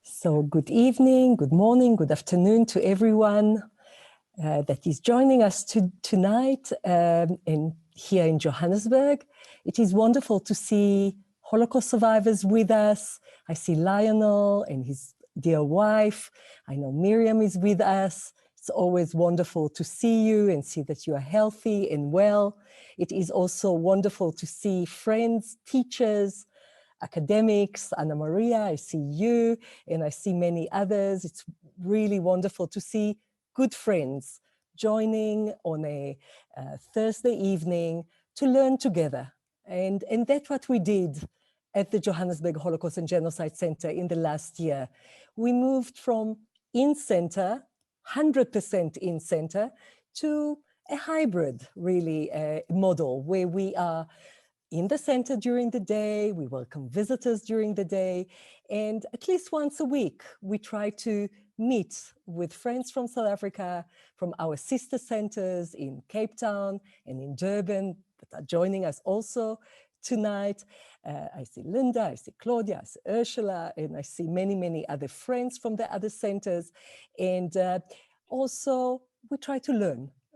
So good evening, good morning, good afternoon to everyone that is joining us tonight here in Johannesburg. It is wonderful to see Holocaust survivors with us. I see Lionel and his dear wife. I know Miriam is with us. It's always wonderful to see you and see that you are healthy and well. It is also wonderful to see friends, teachers, academics, Anna Maria, I see you, and I see many others. It's really wonderful to see good friends joining on a Thursday evening to learn together. And that's what we did at the Johannesburg Holocaust and Genocide Center in the last year. We moved from in-center, 100% in-center, to a hybrid, really, model where we are in the center during the day, we welcome visitors during the day, and at least once a week, we try to meet with friends from South Africa, from our sister centers in Cape Town and in Durban that are joining us also tonight. I see Linda, I see Claudia, I see Ursula, and I see many, many other friends from the other centers. And also, we try to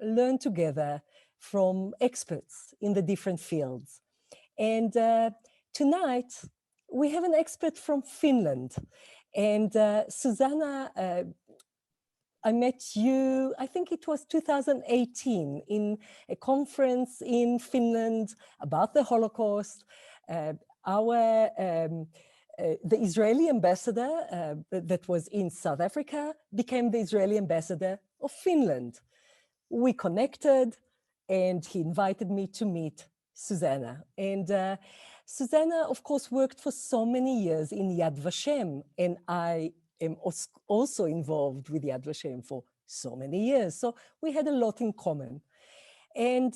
learn together from experts in the different fields. And tonight, we have an expert from Finland. And Susanna, I met you, I think it was 2018, in a conference in Finland about the Holocaust. The Israeli ambassador that was in South Africa became the Israeli ambassador of Finland. We connected, and he invited me to meet Susanna. And Susanna, of course, worked for so many years in Yad Vashem, and I am also involved with Yad Vashem for so many years. So we had a lot in common. And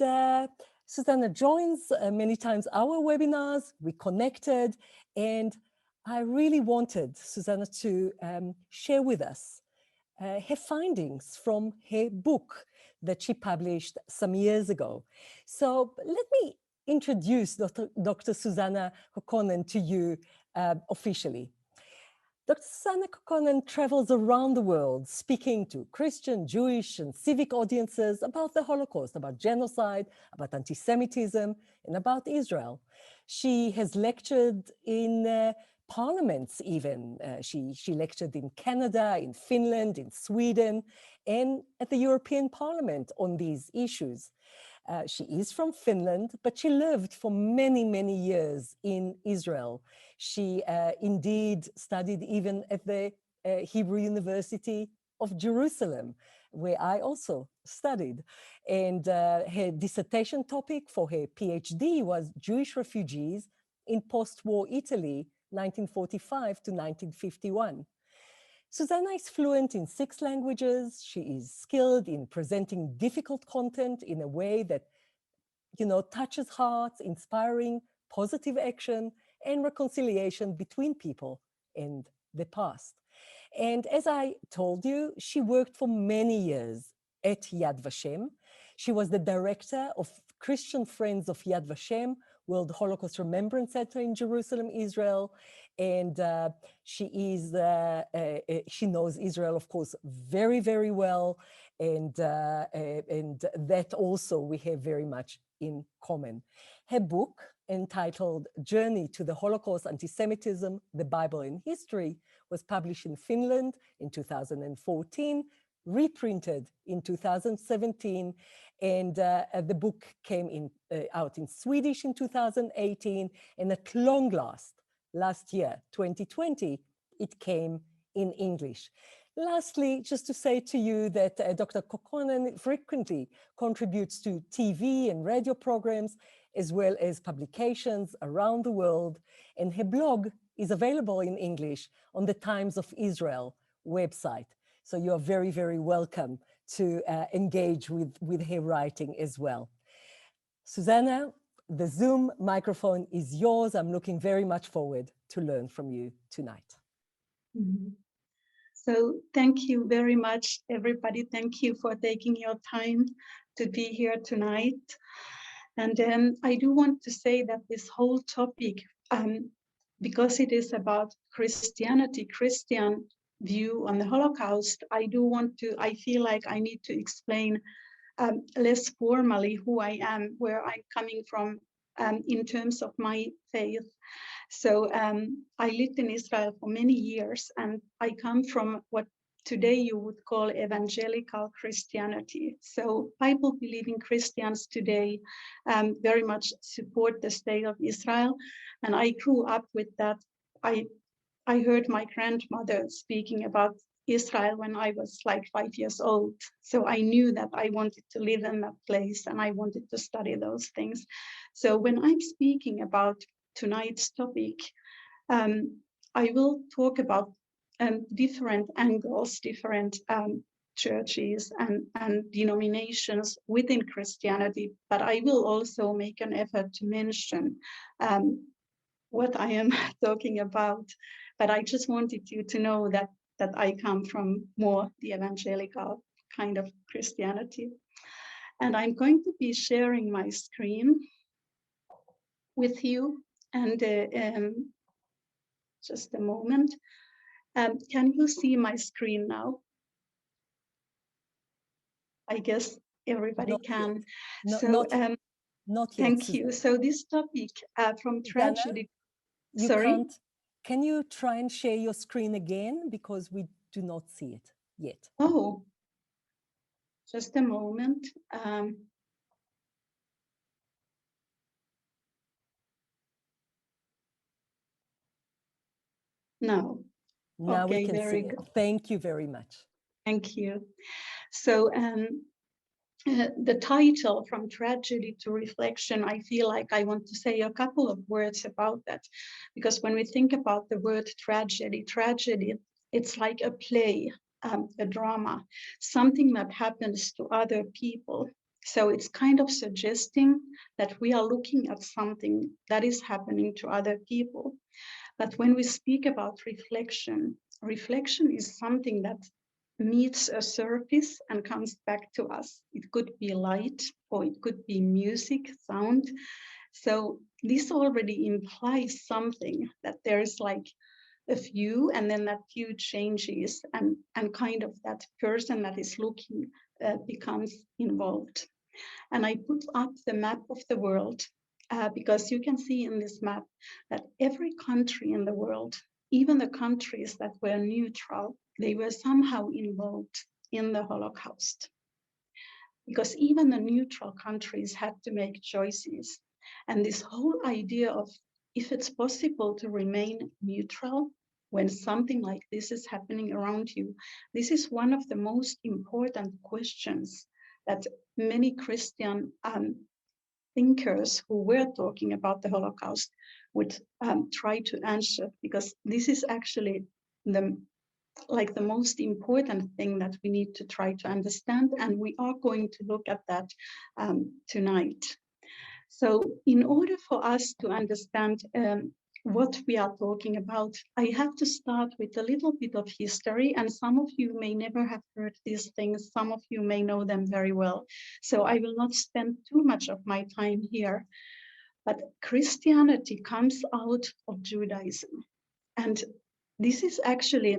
Susanna joins many times our webinars. We connected, and I really wanted Susanna to share with us her findings from her book that she published some years ago. So let me introduce Dr. Susanna Kokkonen to you officially. Dr. Susanna Kokkonen travels around the world speaking to Christian, Jewish, and civic audiences about the Holocaust, about genocide, about anti-Semitism, and about Israel. She has lectured in parliaments even. She lectured in Canada, in Finland, in Sweden, and at the European Parliament on these issues. She is from Finland, but she lived for many, many years in Israel. She indeed studied even at the Hebrew University of Jerusalem, where I also studied. And her dissertation topic for her PhD was Jewish refugees in post-war Italy, 1945 to 1951. Susanna is fluent in 6 languages. She is skilled in presenting difficult content in a way that, touches hearts, inspiring positive action and reconciliation between people and the past. And as I told you, she worked for many years at Yad Vashem. She was the director of Christian Friends of Yad Vashem, World Holocaust Remembrance Center in Jerusalem, Israel. And she knows Israel, of course, very, very well. And that also we have very much in common. Her book, entitled Journey to the Holocaust, Anti-Semitism, the Bible and History, was published in Finland in 2014, reprinted in 2017, and the book came out in Swedish in 2018, and at long last year, 2020, it came in English. Lastly, just to say to you that Dr. Kokkonen frequently contributes to TV and radio programs, as well as publications around the world, and her blog is available in English on the Times of Israel website. So you are very, very welcome to engage with her writing as well. Susanna, the Zoom microphone is yours. I'm looking very much forward to learn from you tonight. Mm-hmm. So thank you very much, everybody. Thank you for taking your time to be here tonight. And I do want to say that this whole topic because it is about Christianity, Christian view on the Holocaust, I feel like I need to explain less formally who I am, where I'm coming from in terms of my faith. So I lived in Israel for many years, and I come from what today you would call evangelical Christianity. So Bible-believing Christians today very much support the state of Israel, and I grew up with that. I heard my grandmother speaking about Israel when I was like 5 years old. So I knew that I wanted to live in that place and I wanted to study those things. So when I'm speaking about tonight's topic, I will talk about different angles, different churches and denominations within Christianity, but I will also make an effort to mention what I am talking about. But I just wanted you to know that I come from more the evangelical kind of Christianity. And I'm going to be sharing my screen with you. And just a moment. Can you see my screen now? I guess everybody Not can. yet. So not yet. Thank Susanna. you. So this topic from tragedy. You Sorry? can't. Can you try and share your screen again, because we do not see it yet? Oh, just a moment. No. Now Okay, we can very see it. good. Thank you very much. Thank you. So the title, From Tragedy to Reflection, I feel like I want to say a couple of words about that, because when we think about the word tragedy, it's like a play, a drama, something that happens to other people. So it's kind of suggesting that we are looking at something that is happening to other people. But when we speak about reflection, reflection is something that meets a surface and comes back to us. It could be light or it could be music, sound. So this already implies something, that there is like a view, and then that view changes, and kind of that person that is looking becomes involved. And I put up the map of the world because you can see in this map that every country in the world, even the countries that were neutral, they were somehow involved in the Holocaust. Because even the neutral countries had to make choices. And this whole idea of if it's possible to remain neutral when something like this is happening around you, this is one of the most important questions that many Christian thinkers who were talking about the Holocaust would try to answer, because this is actually the most important thing that we need to try to understand, and we are going to look at that tonight. So in order for us to understand what we are talking about, I have to start with a little bit of history, and some of you may never have heard these things, some of you may know them very well. So I will not spend too much of my time here. But Christianity comes out of Judaism. And this is actually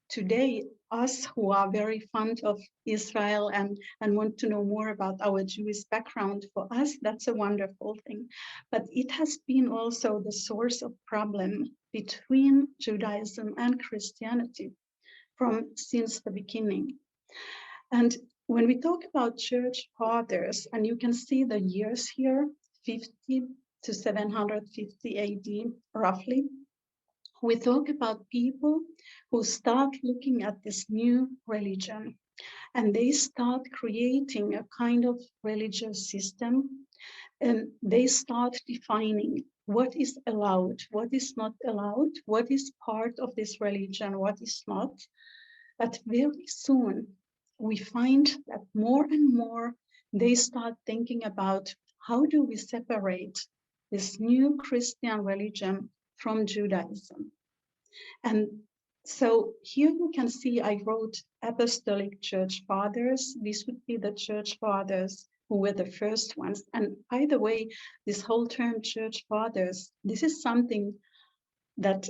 today, us who are very fond of Israel and want to know more about our Jewish background, for us, that's a wonderful thing. But it has been also the source of problem between Judaism and Christianity since the beginning. And when we talk about church fathers, and you can see the years here, 50 to 750 AD, roughly, we talk about people who start looking at this new religion, and they start creating a kind of religious system, and they start defining what is allowed, what is not allowed, what is part of this religion, what is not. But very soon we find that more and more they start thinking about how do we separate this new Christian religion from Judaism. And so here you can see I wrote Apostolic Church Fathers. This would be the Church Fathers who were the first ones. And by the way, this whole term Church Fathers, this is something that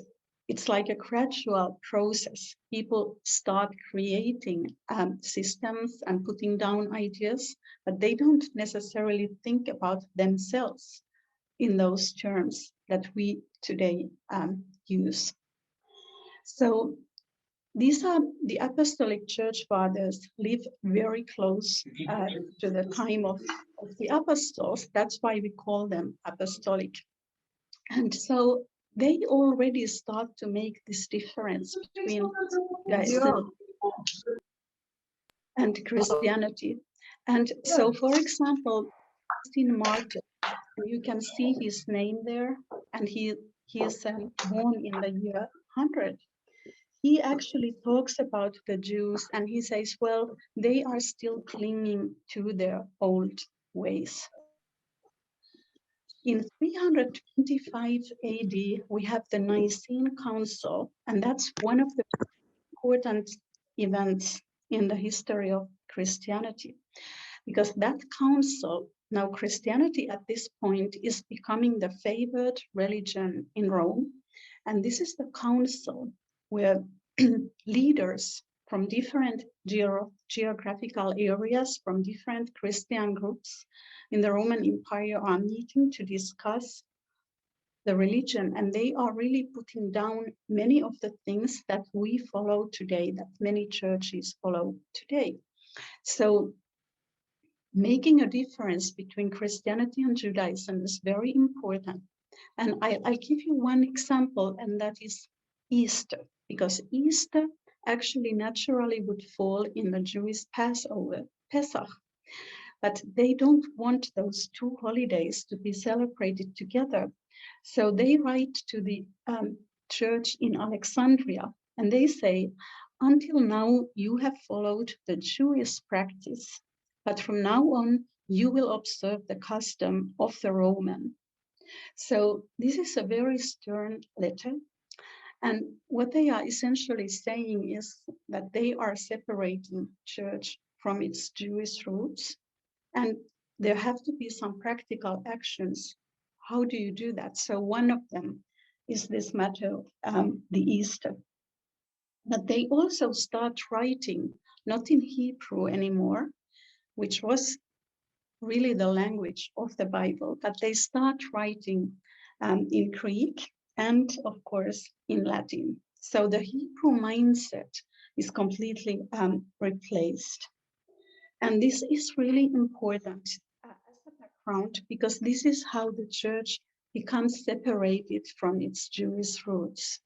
it's like a gradual process. People start creating systems and putting down ideas, but they don't necessarily think about themselves in those terms that we today use. So these are the Apostolic Church Fathers, live very close to the time of the Apostles. That's why we call them Apostolic. And so they already start to make this difference between Judaism and Christianity. And so, for example, Justin Martyr, you can see his name there, and he is born in the year 100. He actually talks about the Jews, and he says, well, they are still clinging to their old ways. In 325 AD, we have the Nicene Council, and that's one of the important events in the history of Christianity, because that council, now Christianity at this point is becoming the favored religion in Rome, and this is the council where leaders from different geographical areas, from different Christian groups in the Roman Empire are meeting to discuss the religion, and they are really putting down many of the things that we follow today, that many churches follow today. So making a difference between Christianity and Judaism is very important. And I'll give you one example, and that is Easter, because Easter actually naturally would fall in the Jewish Passover, Pesach. But they don't want those two holidays to be celebrated together. So they write to the church in Alexandria, and they say, until now, you have followed the Jewish practice, but from now on, you will observe the custom of the Roman. So this is a very stern letter. And what they are essentially saying is that they are separating church from its Jewish roots. And there have to be some practical actions. How do you do that? So one of them is this matter of the Easter. But they also start writing, not in Hebrew anymore, which was really the language of the Bible, but they start writing in Greek and, of course, in Latin. So the Hebrew mindset is completely replaced. And this is really important as a background, because this is how the church becomes separated from its Jewish roots.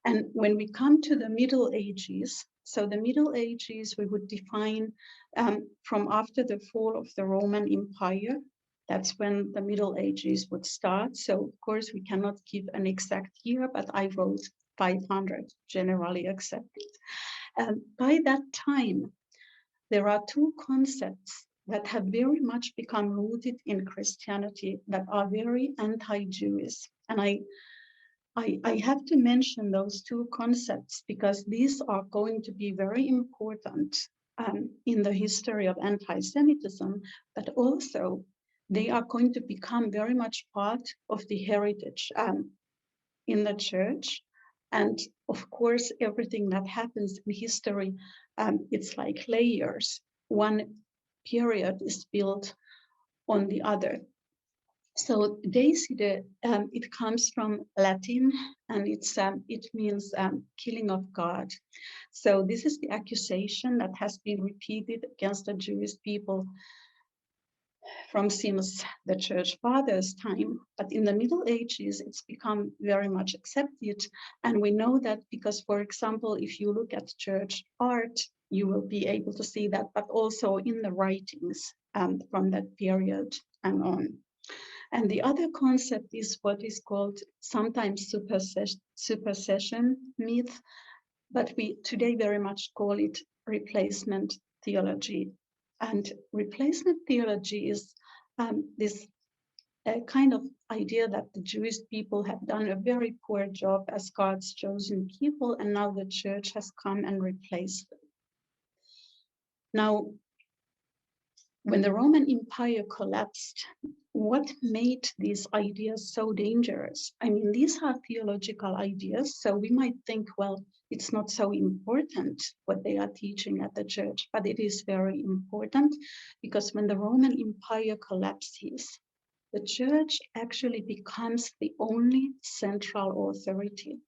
And when we come to the Middle Ages, so the Middle Ages we would define from after the fall of the Roman Empire. That's when the Middle Ages would start. So of course we cannot give an exact year, but I wrote 500, generally accepted. And by that time, there are two concepts that have very much become rooted in Christianity that are very anti-Jewish. And I have to mention those two concepts because these are going to be very important in the history of anti-Semitism, but also they are going to become very much part of the heritage in the church. And of course, everything that happens in history, it's like layers. One period is built on the other. So deicide, it comes from Latin, and it means killing of God. So this is the accusation that has been repeated against the Jewish people from since the Church Fathers' time. But in the Middle Ages, it's become very much accepted. And we know that because, for example, if you look at church art, you will be able to see that, but also in the writings from that period and on. And the other concept is what is called sometimes supersession myth, but we today very much call it replacement theology. And replacement theology is this kind of idea that the Jewish people have done a very poor job as God's chosen people, and now the church has come and replaced them. Now, when the Roman Empire collapsed, what made these ideas so dangerous? I mean, these are theological ideas, so we might think, well, it's not so important what they are teaching at the church, but it is very important, because when the Roman Empire collapses, the church actually becomes the only central authority.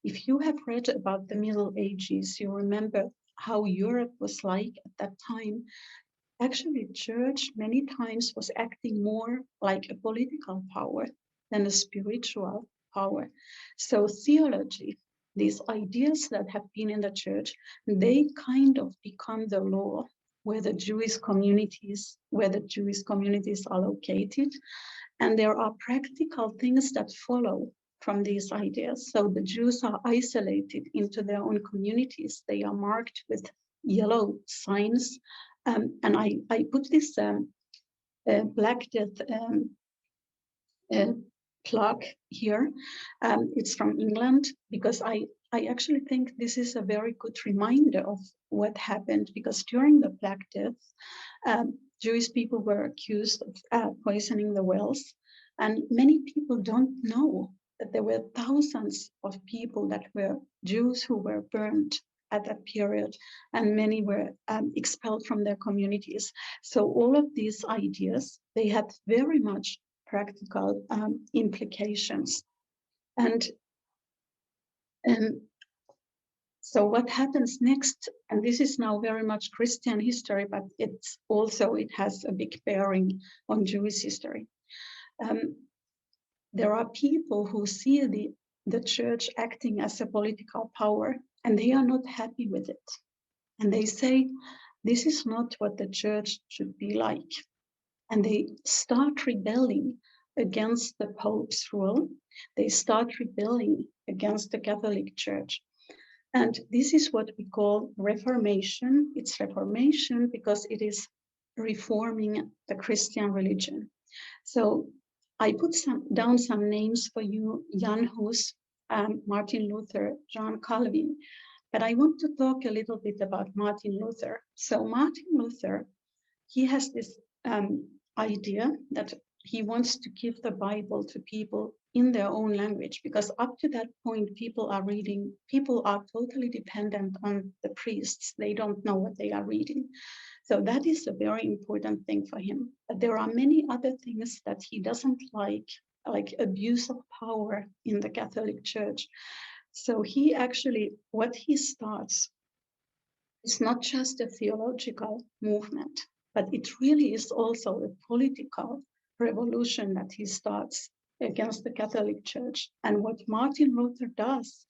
If you have read about the Middle Ages, you remember how Europe was like at that time. Actually, church many times was acting more like a political power than a spiritual power. So theology, these ideas that have been in the church, they kind of become the law where the Jewish communities are located. And there are practical things that follow from these ideas. So the Jews are isolated into their own communities. They are marked with yellow signs. And I put this Black Death plaque here. It's from England, because I actually think this is a very good reminder of what happened, because during the Black Death, Jewish people were accused of poisoning the wells, and many people don't know that there were thousands of people that were Jews who were burned at that period, and many were expelled from their communities. So all of these ideas, they had very much practical implications. And so what happens next, and this is now very much Christian history, but it has a big bearing on Jewish history. There are people who see the church acting as a political power, and they are not happy with it. And they say, this is not what the church should be like. And they start rebelling against the Pope's rule. They start rebelling against the Catholic Church. And this is what we call Reformation. It's Reformation because it is reforming the Christian religion. So I put down some names for you: Jan Hus, Martin Luther, John Calvin. But I want to talk a little bit about Martin Luther. So Martin Luther, he has this idea that he wants to give the Bible to people in their own language, because up to that point, people are totally dependent on the priests. They don't know what they are reading. So that is a very important thing for him. But there are many other things that he doesn't like abuse of power in the Catholic Church. So he actually, what he starts is not just a theological movement, but it really is also a political revolution that he starts against the Catholic Church. And what Martin Luther does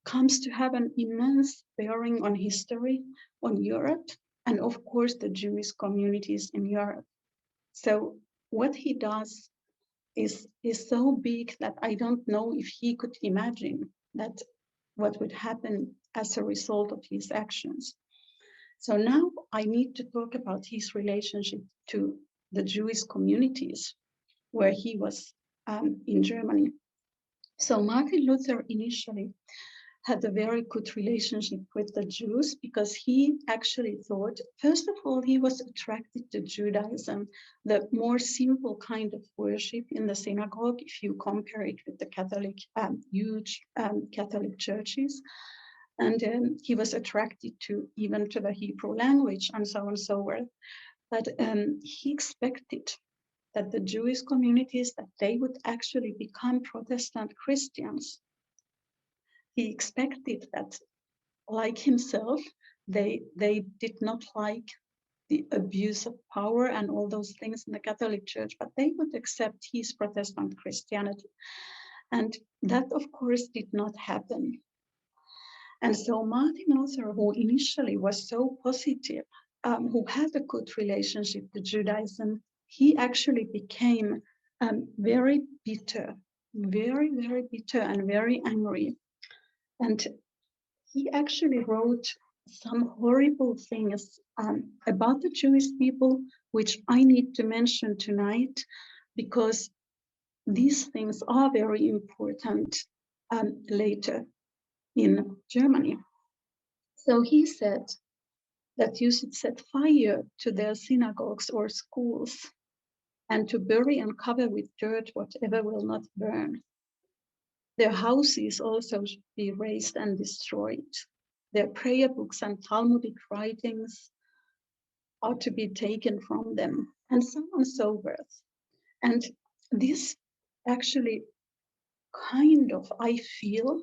comes to have an immense bearing on history, on Europe, and of course the Jewish communities in Europe. So what he does is so big that I don't know if he could imagine that what would happen as a result of his actions. So now I need to talk about his relationship to the Jewish communities where he was in Germany. So Martin Luther initially had a very good relationship with the Jews, because he actually thought, first of all, he was attracted to Judaism, the more simple kind of worship in the synagogue, if you compare it with the Catholic, huge Catholic churches. And he was attracted even to the Hebrew language and so on and so forth. But he expected that the Jewish communities, that they would actually become Protestant Christians. He expected that, like himself, they did not like the abuse of power and all those things in the Catholic Church, but they would accept his Protestant Christianity. And that, of course, did not happen. And so Martin Luther, who initially was so positive, who had a good relationship to Judaism, he actually became very bitter, very, very bitter and very angry. And he actually wrote some horrible things about the Jewish people, which I need to mention tonight, because these things are very important later in Germany. So he said, that you should set fire to their synagogues or schools, and to bury and cover with dirt whatever will not burn. Their houses also should be razed and destroyed. Their prayer books and Talmudic writings are to be taken from them, and so on and so forth. And this actually I feel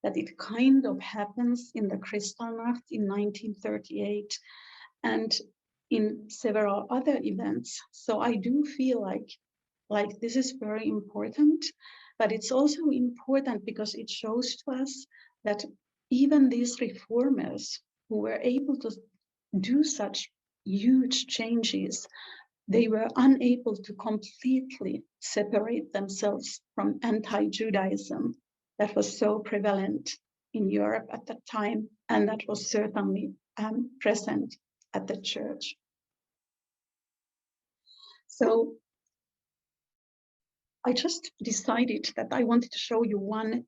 that it kind of happens in the Kristallnacht in 1938 and in several other events. So I do feel like this is very important, but it's also important because it shows to us that even these reformers who were able to do such huge changes, they were unable to completely separate themselves from anti-Judaism that was so prevalent in Europe at that time, and that was certainly present at the church. So I just decided that I wanted to show you one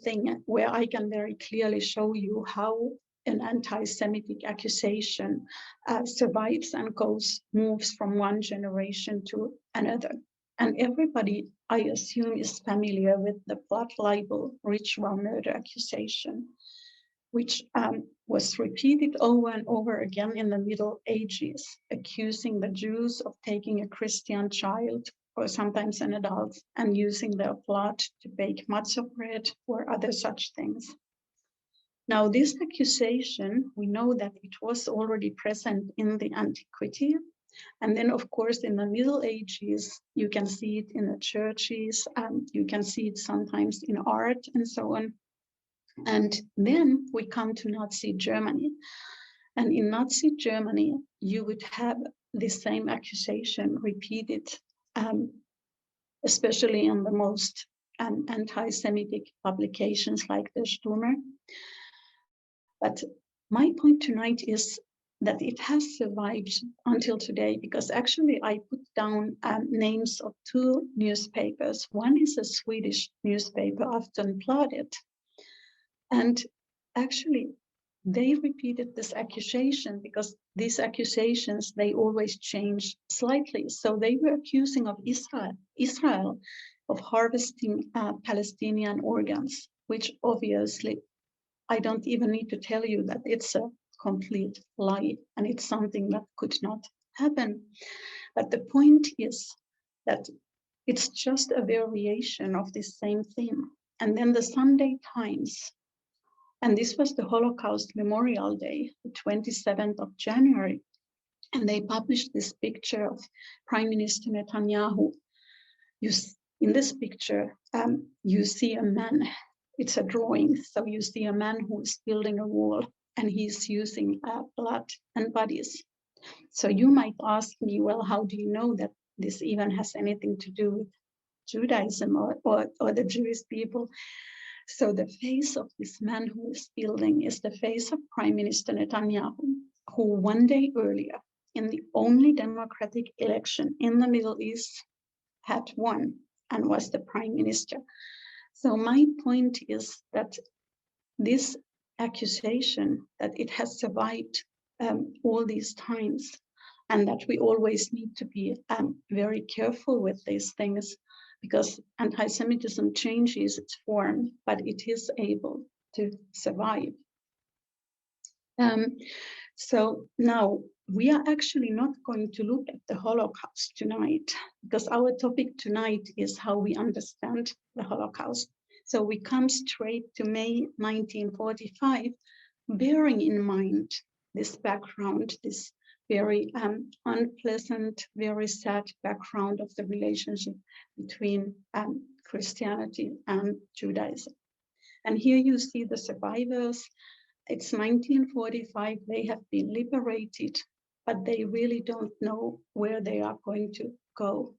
thing where I can very clearly show you how an anti-Semitic accusation survives and moves from one generation to another. And everybody, I assume, is familiar with the blood libel ritual murder accusation, which was repeated over and over again in the Middle Ages, accusing the Jews of taking a Christian child or sometimes an adult and using their blood to bake matzah bread or other such things. Now, this accusation, we know that it was already present in the antiquity. And then, of course, in the Middle Ages, you can see it in the churches, you can see it sometimes in art and so on. And then we come to Nazi Germany. And in Nazi Germany, you would have the same accusation repeated, especially in the most anti-Semitic publications like the Sturmer. But my point tonight is that it has survived until today, because actually I put down names of two newspapers. One is a Swedish newspaper, Aftonbladet, and actually they repeated this accusation because these accusations, they always change slightly. So they were accusing of Israel of harvesting Palestinian organs, which obviously I don't even need to tell you that it's a complete lie and it's something that could not happen. But the point is that it's just a variation of this same theme. And then the Sunday Times, and this was the Holocaust Memorial Day, the 27th of January, and they published this picture of Prime Minister Netanyahu. In this picture, you see a man. It's a drawing, so you see a man who is building a wall and he's using blood and bodies. So you might ask me, well, how do you know that this even has anything to do with Judaism or the Jewish people? So the face of this man who is building is the face of Prime Minister Netanyahu, who one day earlier, in the only democratic election in the Middle East, had won and was the prime minister. So my point is that this accusation, that it has survived all these times, and that we always need to be very careful with these things, because anti-Semitism changes its form, but it is able to survive. So now we are actually not going to look at the Holocaust tonight, because our topic tonight is how we understand the Holocaust. So we come straight to May 1945, bearing in mind this background, this very unpleasant, very sad background of the relationship between Christianity and Judaism. And here you see the survivors. It's 1945, they have been liberated, but they really don't know where they are going to go.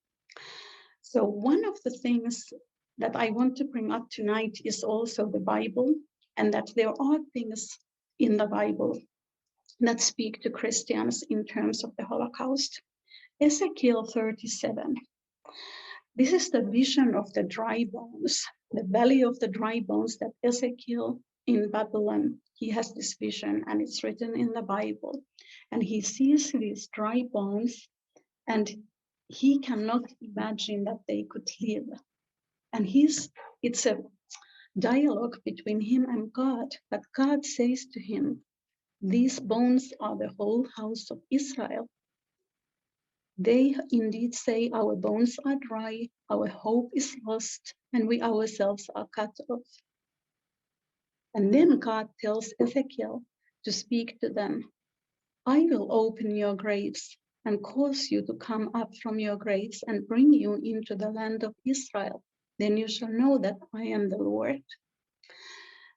So one of the things that I want to bring up tonight is also the Bible, and that there are things in the Bible that speak to Christians in terms of the Holocaust. Ezekiel 37. This is the vision of the dry bones, the valley of the dry bones that Ezekiel in Babylon, he has this vision, and it's written in the Bible. And he sees these dry bones, and he cannot imagine that they could live. And it's a dialogue between him and God, but God says to him, these bones are the whole house of Israel. They indeed say, our bones are dry, our hope is lost, and we ourselves are cut off. And then God tells Ezekiel to speak to them. I will open your graves and cause you to come up from your graves and bring you into the land of Israel. Then you shall know that I am the Lord.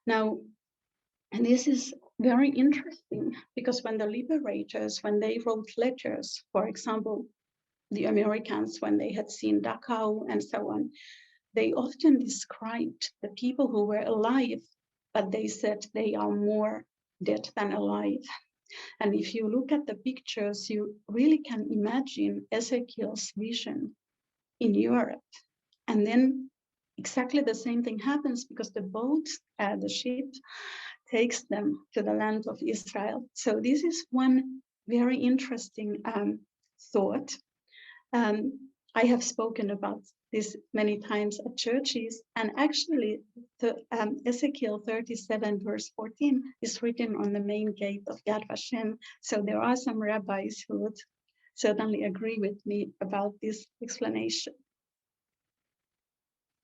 Now, and this is very interesting, because when the liberators, when they wrote letters, for example, the Americans, when they had seen Dachau and so on, they often described the people who were alive, but they said they are more dead than alive. And if you look at the pictures, you really can imagine Ezekiel's vision in Europe. And then exactly the same thing happens, because the boat, the ship, takes them to the land of Israel. So this is one very interesting thought. I have spoken about this many times at churches, and actually the Ezekiel 37 verse 14 is written on the main gate of Yad Vashem. So there are some rabbis who would certainly agree with me about this explanation.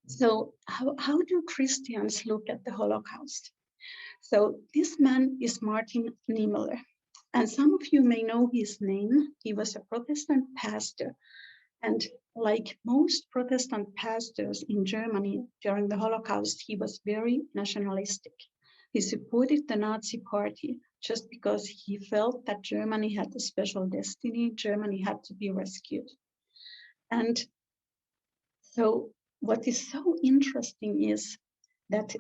So how do Christians look at the Holocaust? So this man is Martin Niemöller, and some of you may know his name. He was a Protestant pastor, and like most Protestant pastors in Germany during the Holocaust, he was very nationalistic. He supported the Nazi party just because he felt that Germany had a special destiny, Germany had to be rescued. And so what is so interesting is that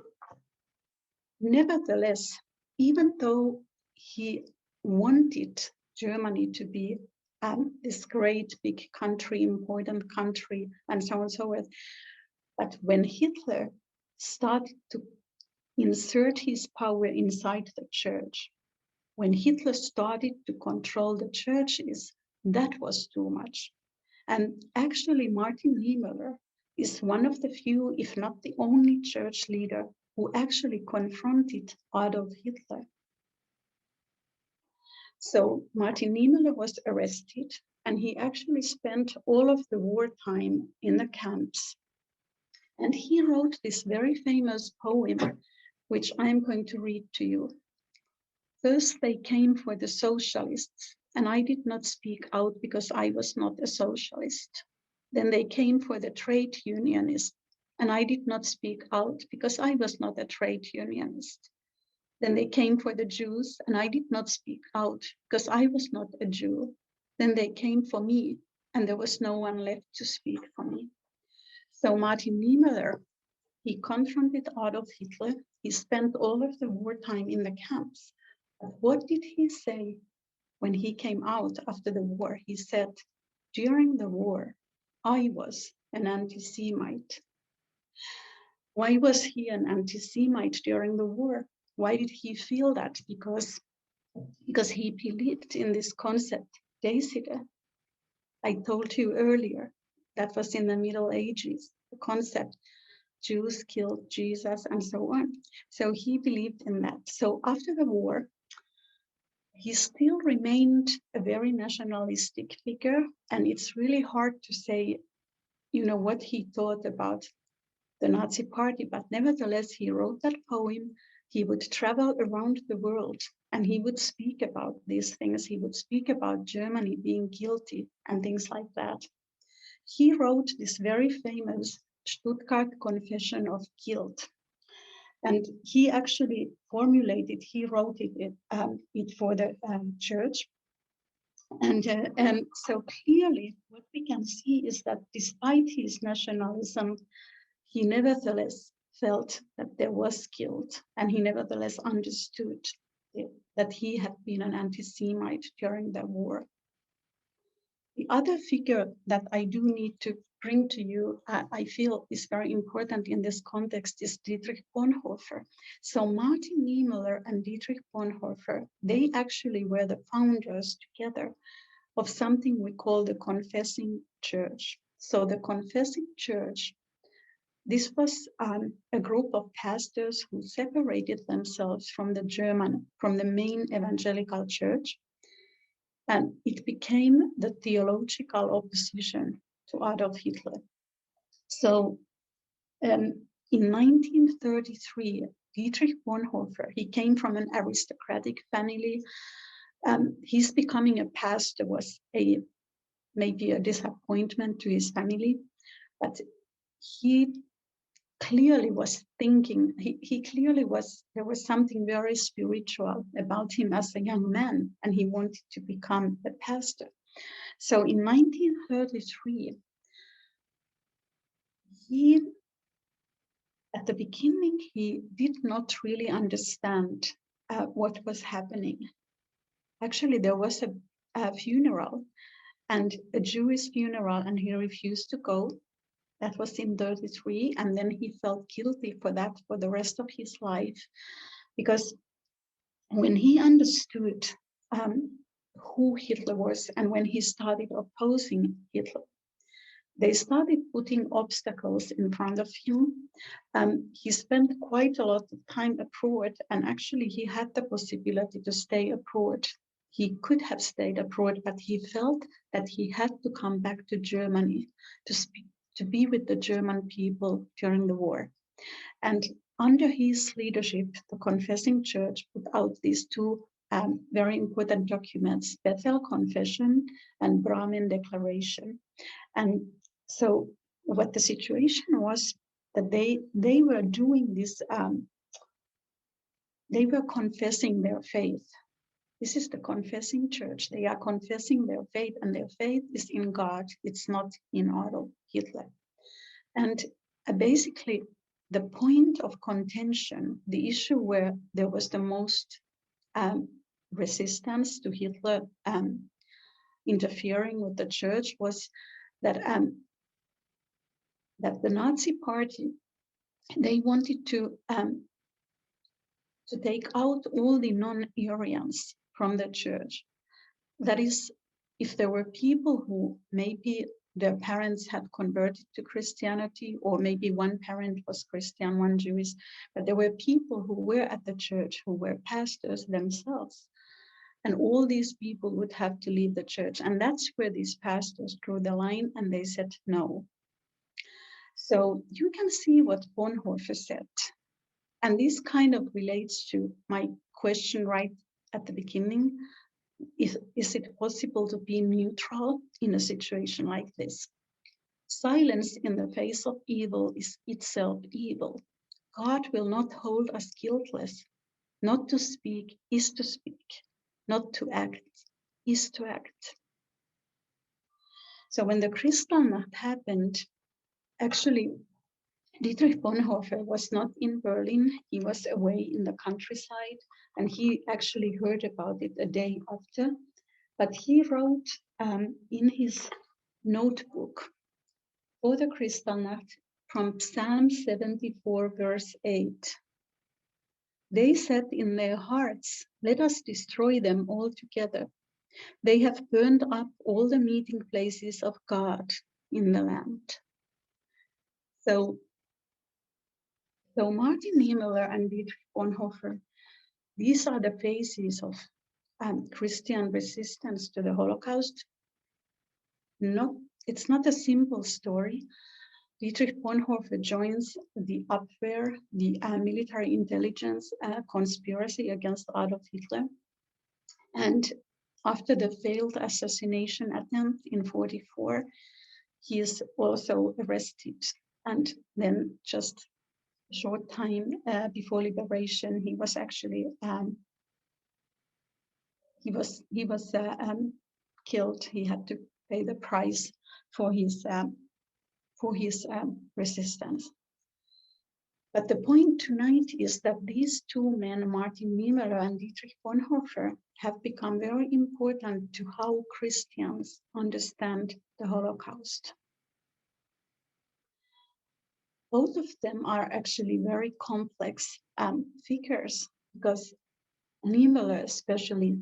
nevertheless, even though he wanted Germany to be this great big country, important country, and so on and so forth, but when Hitler started to insert his power inside the church, when Hitler started to control the churches, that was too much. And actually, Martin Niemöller is one of the few, if not the only church leader who actually confronted Adolf Hitler. So Martin Niemöller was arrested, and he actually spent all of the wartime in the camps. And he wrote this very famous poem, which I'm going to read to you. First they came for the socialists, and I did not speak out because I was not a socialist. Then they came for the trade unionists, and I did not speak out because I was not a trade unionist. Then they came for the Jews, and I did not speak out because I was not a Jew. Then they came for me, and there was no one left to speak for me. So Martin Niemöller, he confronted Adolf Hitler. He spent all of the wartime in the camps. But what did he say when he came out after the war? He said, during the war, I was an anti-Semite. Why was he an anti-Semite during the war? Why did he feel that? Because he believed in this concept, Deicide. I told you earlier, that was in the Middle Ages, the concept, Jews killed Jesus and so on. So he believed in that. So after the war, he still remained a very nationalistic figure, and it's really hard to say, what he thought about the Nazi party, but nevertheless, he wrote that poem. He would travel around the world, and he would speak about these things. He would speak about Germany being guilty and things like that. He wrote this very famous Stuttgart Confession of Guilt. And he actually he wrote it for the church. And so clearly what we can see is that despite his nationalism, he nevertheless felt that there was guilt, and he nevertheless understood that he had been an anti-Semite during the war. The other figure that I do need to bring to you, I feel is very important in this context, is Dietrich Bonhoeffer. So Martin Niemöller and Dietrich Bonhoeffer, they actually were the founders together of something we call the Confessing Church. So the Confessing Church, this was a group of pastors who separated themselves from the main evangelical church, and it became the theological opposition to Adolf Hitler. So in 1933, Dietrich Bonhoeffer, he came from an aristocratic family. His becoming a pastor was maybe a disappointment to his family, but he clearly was thinking, there was something very spiritual about him as a young man, and he wanted to become a pastor. So in 1933, at the beginning, he did not really understand what was happening. Actually, there was a funeral, and a Jewish funeral, and he refused to go. That was in 1933, and then he felt guilty for that for the rest of his life, because when he understood who Hitler was, and when he started opposing Hitler, they started putting obstacles in front of him. He spent quite a lot of time abroad, and actually he had the possibility to stay abroad. He could have stayed abroad, but he felt that he had to come back to Germany to be with the German people during the war. And under his leadership, the Confessing Church put out these two very important documents, Bethel Confession and Bremen Declaration. And so what the situation was, that they were doing this, they were confessing their faith. This is the Confessing Church. They are confessing their faith, and their faith is in God. It's not in Adolf Hitler. And basically, the point of contention, the issue where there was the most resistance to Hitler interfering with the church, was that the Nazi Party, they wanted to take out all the non-Aryans from the church. That is, if there were people who maybe their parents had converted to Christianity, or maybe one parent was Christian, one Jewish, but there were people who were at the church who were pastors themselves. And all these people would have to leave the church. And that's where these pastors drew the line, and they said no. So you can see what Bonhoeffer said. And this kind of relates to my question right at the beginning. Is it possible to be neutral in a situation like this? Silence in the face of evil is itself evil. God will not hold us guiltless. Not to speak is to speak. Not to act is to act. So when the Kristallnacht happened, actually, Dietrich Bonhoeffer was not in Berlin. He was away in the countryside, and he actually heard about it a day after. But he wrote in his notebook for the Kristallnacht from Psalm 74, verse 8. They said in their hearts, let us destroy them altogether. They have burned up all the meeting places of God in the land. So Martin Niemöller and Dietrich Bonhoeffer, these are the faces of Christian resistance to the Holocaust. It's not a simple story. Dietrich Bonhoeffer joins the Abwehr, the military intelligence conspiracy against Adolf Hitler. And after the failed assassination attempt in 1944, he is also arrested. And then just a short time before liberation, he was actually killed. He had to pay the price for his resistance. But the point tonight is that these two men, Martin Niemöller and Dietrich Bonhoeffer, have become very important to how Christians understand the Holocaust. both of them are actually very complex figures, because Niemöller, especially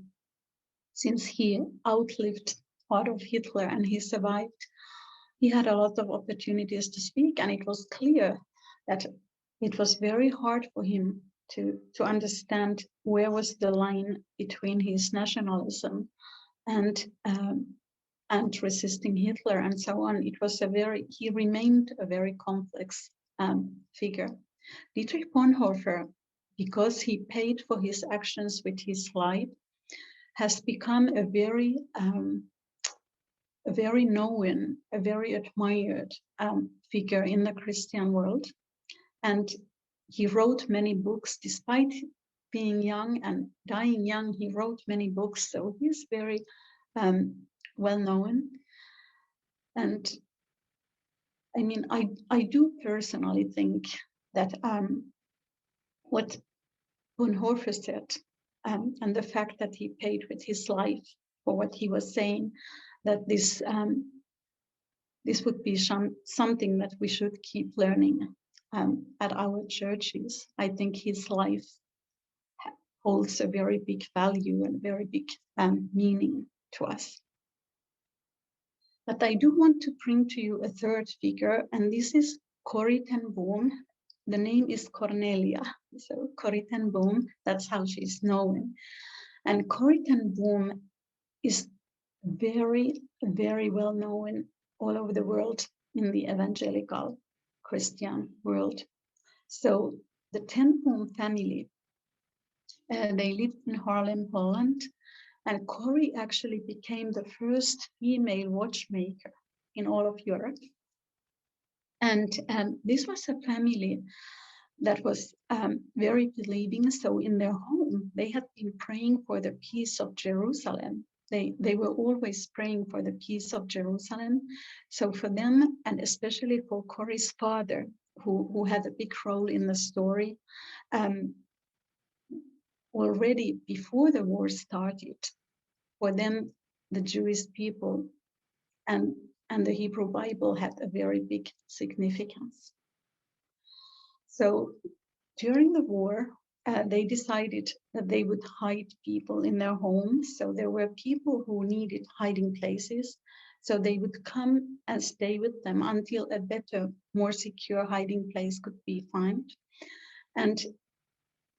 since he outlived Adolf Hitler and he survived, he had a lot of opportunities to speak, and it was clear that it was very hard for him to understand where was the line between his nationalism and resisting Hitler and so on. He remained a very complex figure. Dietrich Bonhoeffer, because he paid for his actions with his life, has become a very known, a very admired figure in the Christian world. And he wrote many books. Despite being young and dying young, he wrote many books. So he's very well known. And I mean, I do personally think that what Bonhoeffer said, and the fact that he paid with his life for what he was saying, that this would be something that we should keep learning at our churches. I think his life holds a very big value and very big meaning to us. But I do want to bring to you a third figure, and this is Corrie ten Boom. The name is Cornelia, so Corrie ten Boom, that's how she's known. And Corrie ten Boom is very, very well known all over the world in the evangelical Christian world. So the ten Boom family, they lived in Haarlem, Holland, and Corrie actually became the first female watchmaker in all of Europe. And this was a family that was very believing. So in their home, they had been praying for the peace of Jerusalem. They were always praying for the peace of Jerusalem. So for them, and especially for Corrie's father, who had a big role in the story, already before the war started, for them, the Jewish people and the Hebrew Bible had a very big significance. So during the war, they decided that they would hide people in their homes. So there were people who needed hiding places. So they would come and stay with them until a better, more secure hiding place could be found. And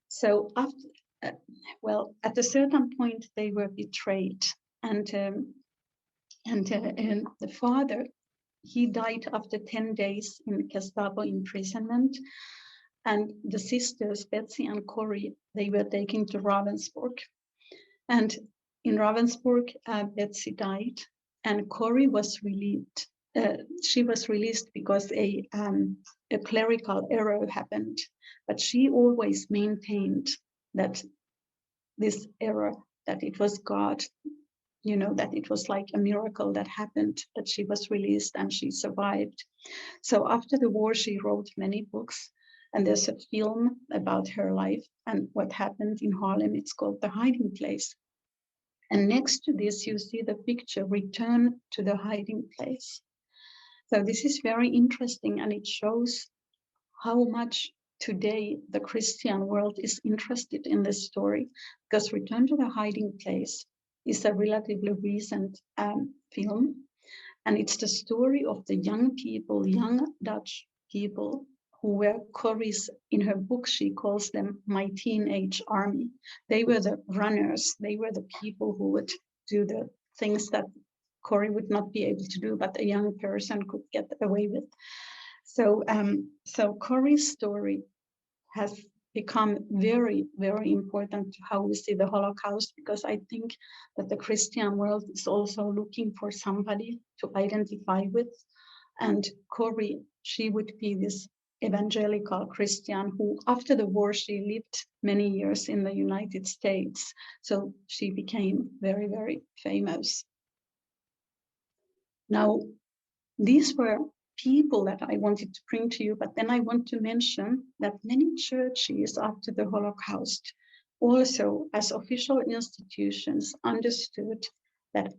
so after, at a certain point, they were betrayed. And the father, he died after 10 days in Gestapo imprisonment. And the sisters, Betsy and Corrie, they were taken to Ravensburg. And in Ravensburg, Betsy died, and Corrie was released. She was released because a clerical error happened, but she always maintained that this error, that it was God, that it was like a miracle that happened, that she was released and she survived. So after the war, she wrote many books. And there's a film about her life and what happened in Haarlem. It's called The Hiding Place. And next to this, you see the picture, Return to the Hiding Place. So this is very interesting, and it shows how much today the Christian world is interested in this story, because Return to the Hiding Place is a relatively recent film. And it's the story of the young Dutch people who were Corrie's, in her book, she calls them my teenage army. They were the runners. They were the people who would do the things that Corrie would not be able to do, but a young person could get away with. So, so Corrie's story has become very, very important to how we see the Holocaust, because I think that the Christian world is also looking for somebody to identify with. And Corrie, she would be this evangelical Christian who, after the war, she lived many years in the United States. So she became very, very famous. Now, these were people that I wanted to bring to you, but then I want to mention that many churches after the Holocaust also, as official institutions, understood that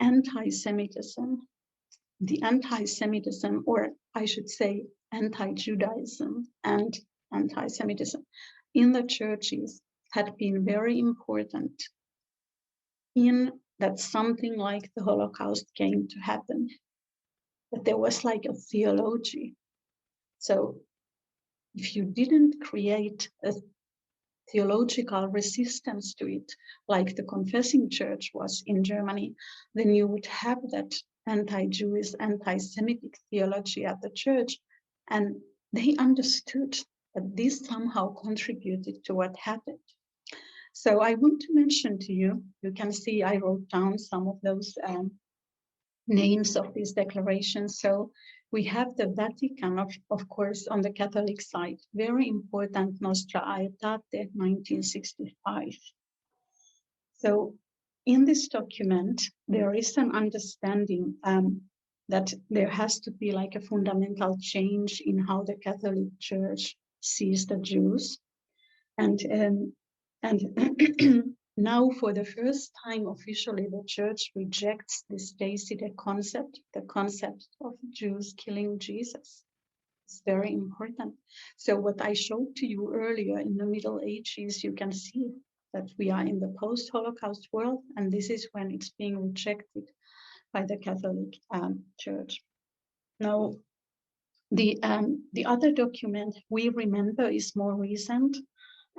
the anti-Semitism, or I should say anti-Judaism and anti-Semitism in the churches had been very important in that something like the Holocaust came to happen, that there was like a theology. So if you didn't create a theological resistance to it, like the confessing church was in Germany, then you would have that anti-Jewish, anti-Semitic theology at the church. And they understood that this somehow contributed to what happened. So I want to mention to you, you can see I wrote down some of those names of these declarations. So we have the Vatican, of course, on the Catholic side, very important, Nostra Aetate, 1965. So in this document, there is an understanding that there has to be like a fundamental change in how the Catholic Church sees the Jews. And now, for the first time, officially, the church rejects this the concept of Jews killing Jesus. It's very important. So what I showed to you earlier in the Middle Ages, you can see that we are in the post-Holocaust world, and this is when it's being rejected by the Catholic Church. Now, the other document we remember is more recent.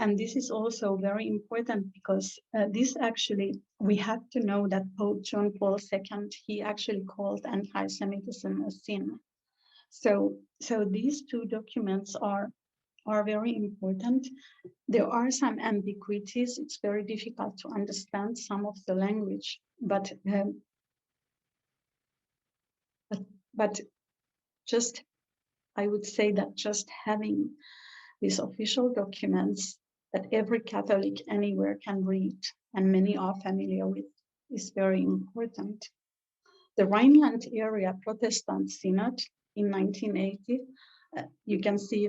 And this is also very important because this actually, we have to know that Pope John Paul II, he actually called anti-Semitism a sin. So these two documents are very important. There are some ambiguities. It's very difficult to understand some of the language, but just, I would say that just having these official documents that every Catholic anywhere can read, and many are familiar with, is very important. The Rhineland area Protestant Synod in 1980, you can see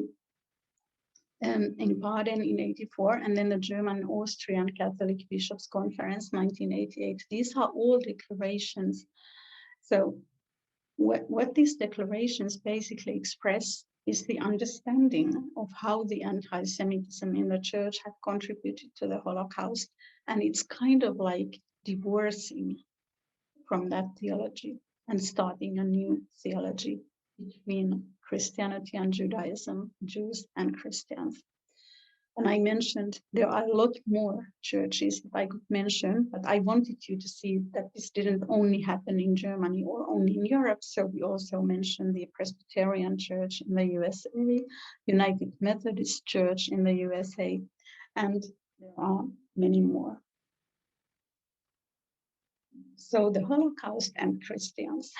in Baden in 84, and then the German Austrian Catholic Bishops' Conference 1988. These are all declarations. So what these declarations basically express is the understanding of how the anti-Semitism in the church had contributed to the Holocaust. And it's kind of like divorcing from that theology and starting a new theology between Christianity and Judaism, Jews and Christians. And I mentioned there are a lot more churches that I could mention, but I wanted you to see that this didn't only happen in Germany or only in Europe. So we also mentioned the Presbyterian Church in the USA, United Methodist Church in the USA, and there are many more. So the Holocaust and Christians.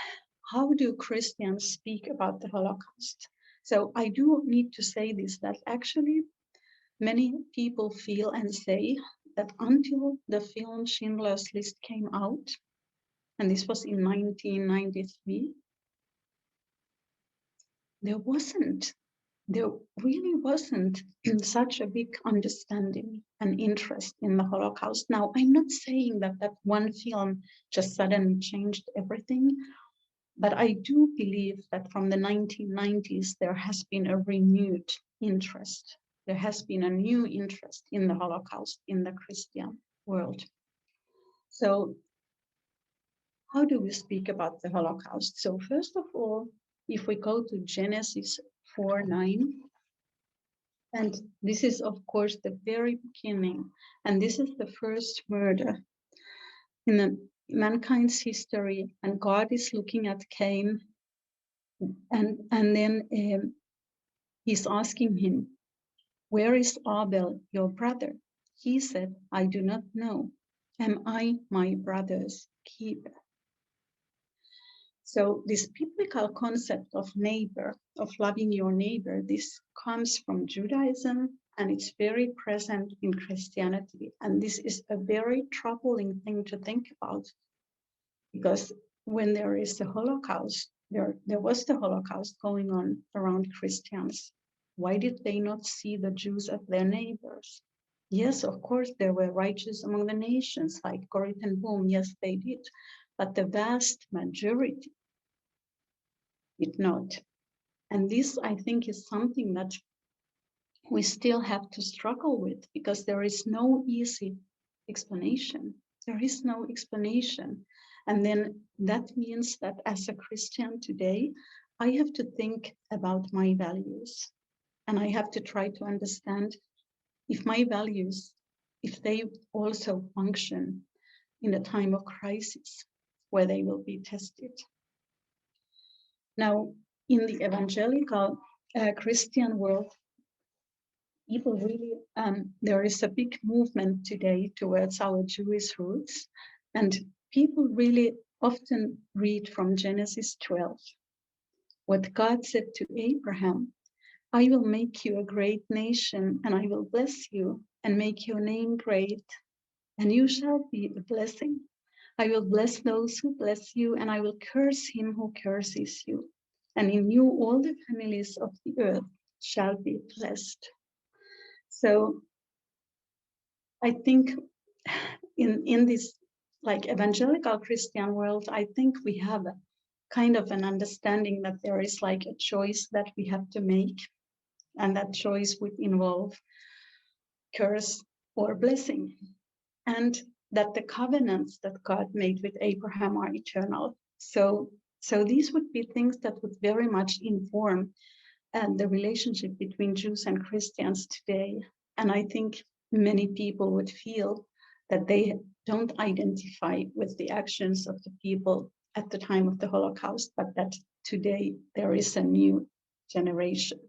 How do Christians speak about the Holocaust? So I do need to say this, that actually many people feel and say that until the film Schindler's List came out, and this was in 1993, there really wasn't such a big understanding and interest in the Holocaust. Now, I'm not saying that that one film just suddenly changed everything, but I do believe that from the 1990s, there has been a renewed interest. There has been a new interest in the Holocaust in the Christian world. So how do we speak about the Holocaust? So first of all, if we go to Genesis 4:9, and this is, of course, the very beginning, and this is the first murder in mankind's history, and God is looking at Cain, and then he's asking him, "Where is Abel, your brother?" He said, "I do not know. Am I my brother's keeper?" So this biblical concept of neighbor, of loving your neighbor, this comes from Judaism, and it's very present in Christianity. And this is a very troubling thing to think about, because when there is a Holocaust, there was the Holocaust going on around Christians. Why did they not see the Jews as their neighbors? Yes, of course, there were righteous among the nations, like Corrie ten Boom. Yes, they did. But the vast majority did not. And this, I think, is something that we still have to struggle with, because there is no easy explanation. There is no explanation. And then that means that as a Christian today, I have to think about my values. And I have to try to understand if my values, if they also function in a time of crisis where they will be tested. Now, in the evangelical Christian world, people really, there is a big movement today towards our Jewish roots, and people really often read from Genesis 12. What God said to Abraham, I will make you a great nation, and I will bless you and make your name great, and you shall be a blessing. I will bless those who bless you, and I will curse him who curses you. And in you all the families of the earth shall be blessed. So I think in this like evangelical Christian world, I think we have a kind of an understanding that there is like a choice that we have to make, and that choice would involve curse or blessing, and that the covenants that God made with Abraham are eternal. So these would be things that would very much inform the relationship between Jews and Christians today. And I think many people would feel that they don't identify with the actions of the people at the time of the Holocaust, but that today there is a new generation.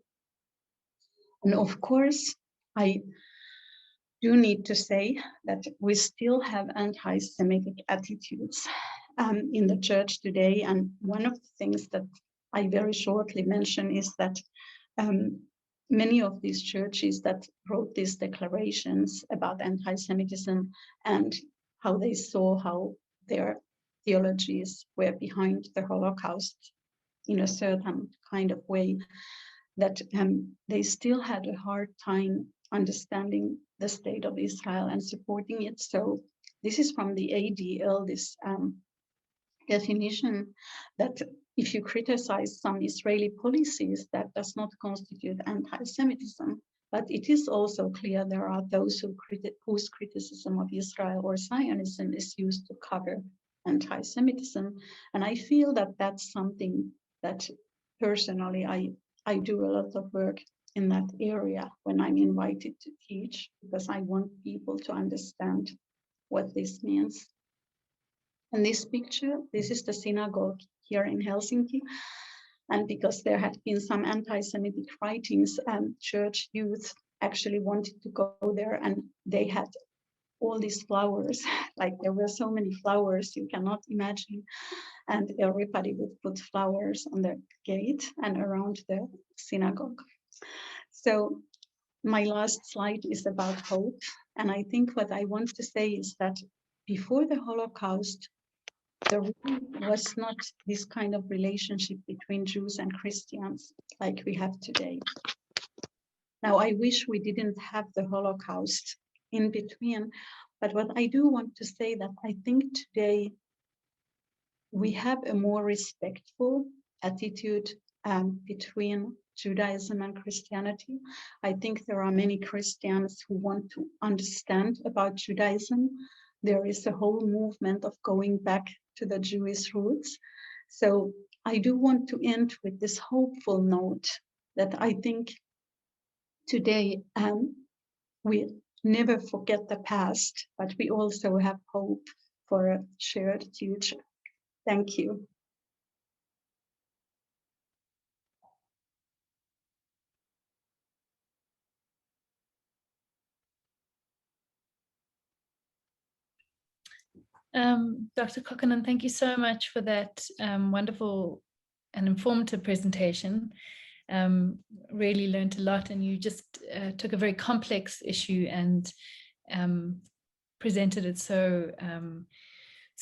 And of course, I do need to say that we still have anti-Semitic attitudes in the church today. And one of the things that I very shortly mention is that many of these churches that wrote these declarations about anti-Semitism and how they saw how their theologies were behind the Holocaust in a certain kind of way, that they still had a hard time understanding the state of Israel and supporting it. So this is from the ADL, this definition that if you criticize some Israeli policies, that does not constitute anti-Semitism. But it is also clear there are those whose criticism of Israel or Zionism is used to cover anti-Semitism. And I feel that that's something that personally I do a lot of work in that area when I'm invited to teach, because I want people to understand what this means. And this picture, this is the synagogue here in Helsinki. And because there had been some anti-Semitic writings, church youth actually wanted to go there, and they had all these flowers, like there were so many flowers you cannot imagine. And everybody would put flowers on the gate and around the synagogue. So my last slide is about hope. And I think what I want to say is that before the Holocaust, there really was not this kind of relationship between Jews and Christians like we have today. Now, I wish we didn't have the Holocaust in between, but what I do want to say that I think today we have a more respectful attitude between Judaism and Christianity. I think there are many Christians who want to understand about Judaism. There is a whole movement of going back to the Jewish roots. So I do want to end with this hopeful note that I think today we never forget the past, but we also have hope for a shared future. Thank you. Dr. Kokkonen, thank you so much for that wonderful and informative presentation. Really learned a lot, and you just took a very complex issue and presented it so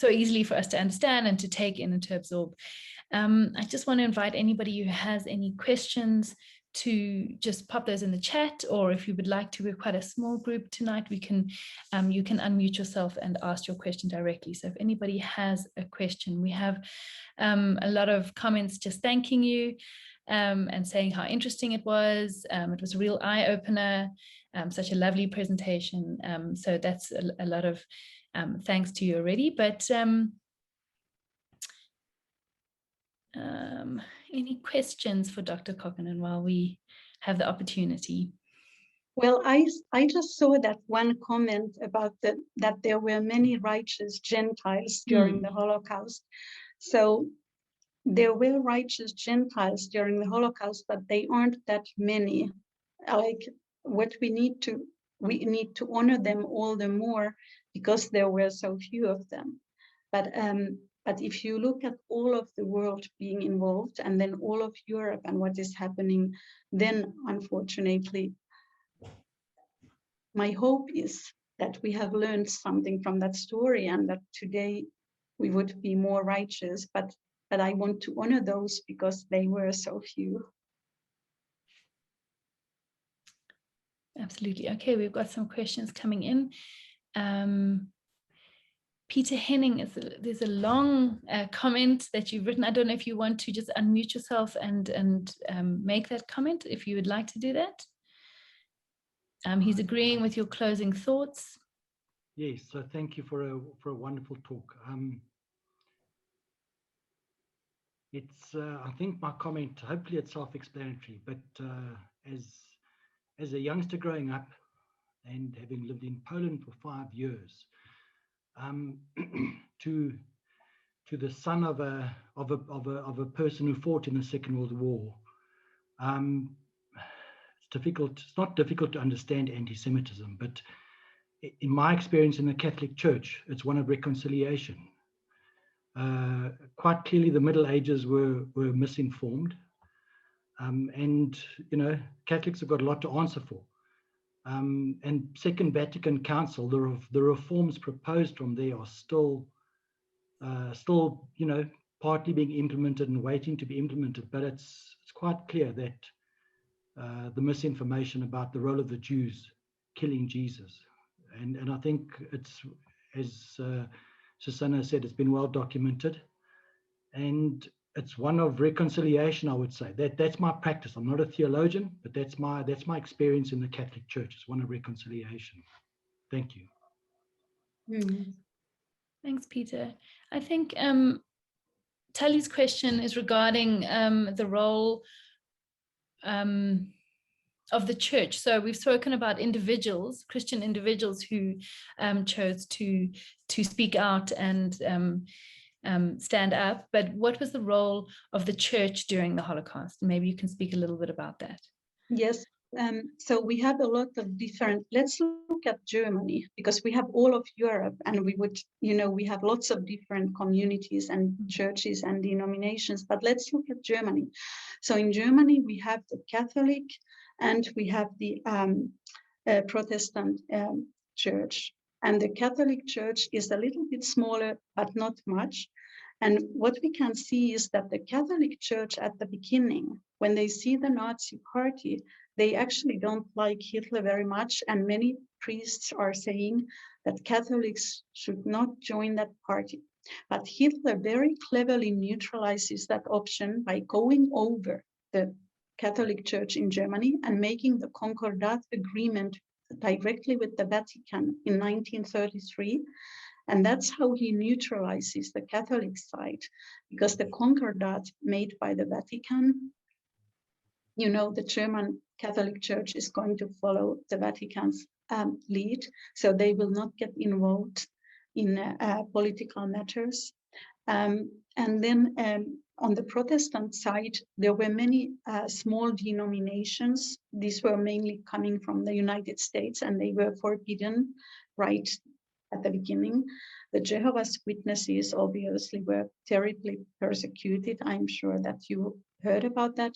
easily for us to understand and to take in and to absorb. I just want to invite anybody who has any questions to just pop those in the chat, or if you would like to, we're quite a small group tonight, we can you can unmute yourself and ask your question directly. So if anybody has a question, we have a lot of comments just thanking you. and saying how interesting it was. It was a real eye-opener, such a lovely presentation. So that's a lot of thanks to you already. But any questions for Dr. Kokkonen while we have the opportunity? Well, I just saw that one comment about that there were many righteous Gentiles during the Holocaust. So there were righteous Gentiles during the Holocaust, but they aren't that many. Like what we need to honor them all the more because there were so few of them. But if you look at all of the world being involved and then all of Europe and what is happening, then unfortunately, my hope is that we have learned something from that story and that today we would be more righteous, but I want to honor those because they were so few. Absolutely. Okay, we've got some questions coming in. Peter Henning, there's a long comment that you've written. I don't know if you want to just unmute yourself and make that comment, if you would like to do that. He's agreeing with your closing thoughts. Yes, so thank you for a wonderful talk. I think my comment, hopefully it's self-explanatory, but as a youngster growing up and having lived in Poland for 5 years, to the son of a person who fought in the Second World War, it's difficult. It's not difficult to understand anti-Semitism, but in my experience in the Catholic Church, it's one of reconciliation. Quite clearly, the Middle Ages were misinformed, and Catholics have got a lot to answer for. And Second Vatican Council, the reforms proposed from there are still partly being implemented and waiting to be implemented. But it's quite clear that the misinformation about the role of the Jews killing Jesus, and I think it's, as Susanna said, it's been well documented, and it's one of reconciliation, I would say. That's my practice. I'm not a theologian, but that's my experience in the Catholic Church. It's one of reconciliation. Thank you. Mm-hmm. Thanks, Peter. I think Tully's question is regarding the role of the church. So we've spoken about individuals, Christian individuals who chose to speak out and stand up, but what was the role of the church during the Holocaust? Maybe you can speak a little bit about that. Yes, so we have a lot of different, let's look at Germany, because we have all of Europe and we have lots of different communities and churches and denominations, but let's look at Germany. So in Germany, we have the Catholic and we have the Protestant church. And the Catholic Church is a little bit smaller, but not much. And what we can see is that the Catholic Church at the beginning, when they see the Nazi party, they actually don't like Hitler very much. And many priests are saying that Catholics should not join that party. But Hitler very cleverly neutralizes that option by going over the Catholic Church in Germany and making the Concordat agreement directly with the Vatican in 1933. And that's how he neutralizes the Catholic side, because the Concordat made by the Vatican, the German Catholic Church is going to follow the Vatican's lead, so they will not get involved in political matters. And then on the Protestant side, there were many small denominations. These were mainly coming from the United States, and they were forbidden right at the beginning. The Jehovah's Witnesses obviously were terribly persecuted. I'm sure that you heard about that.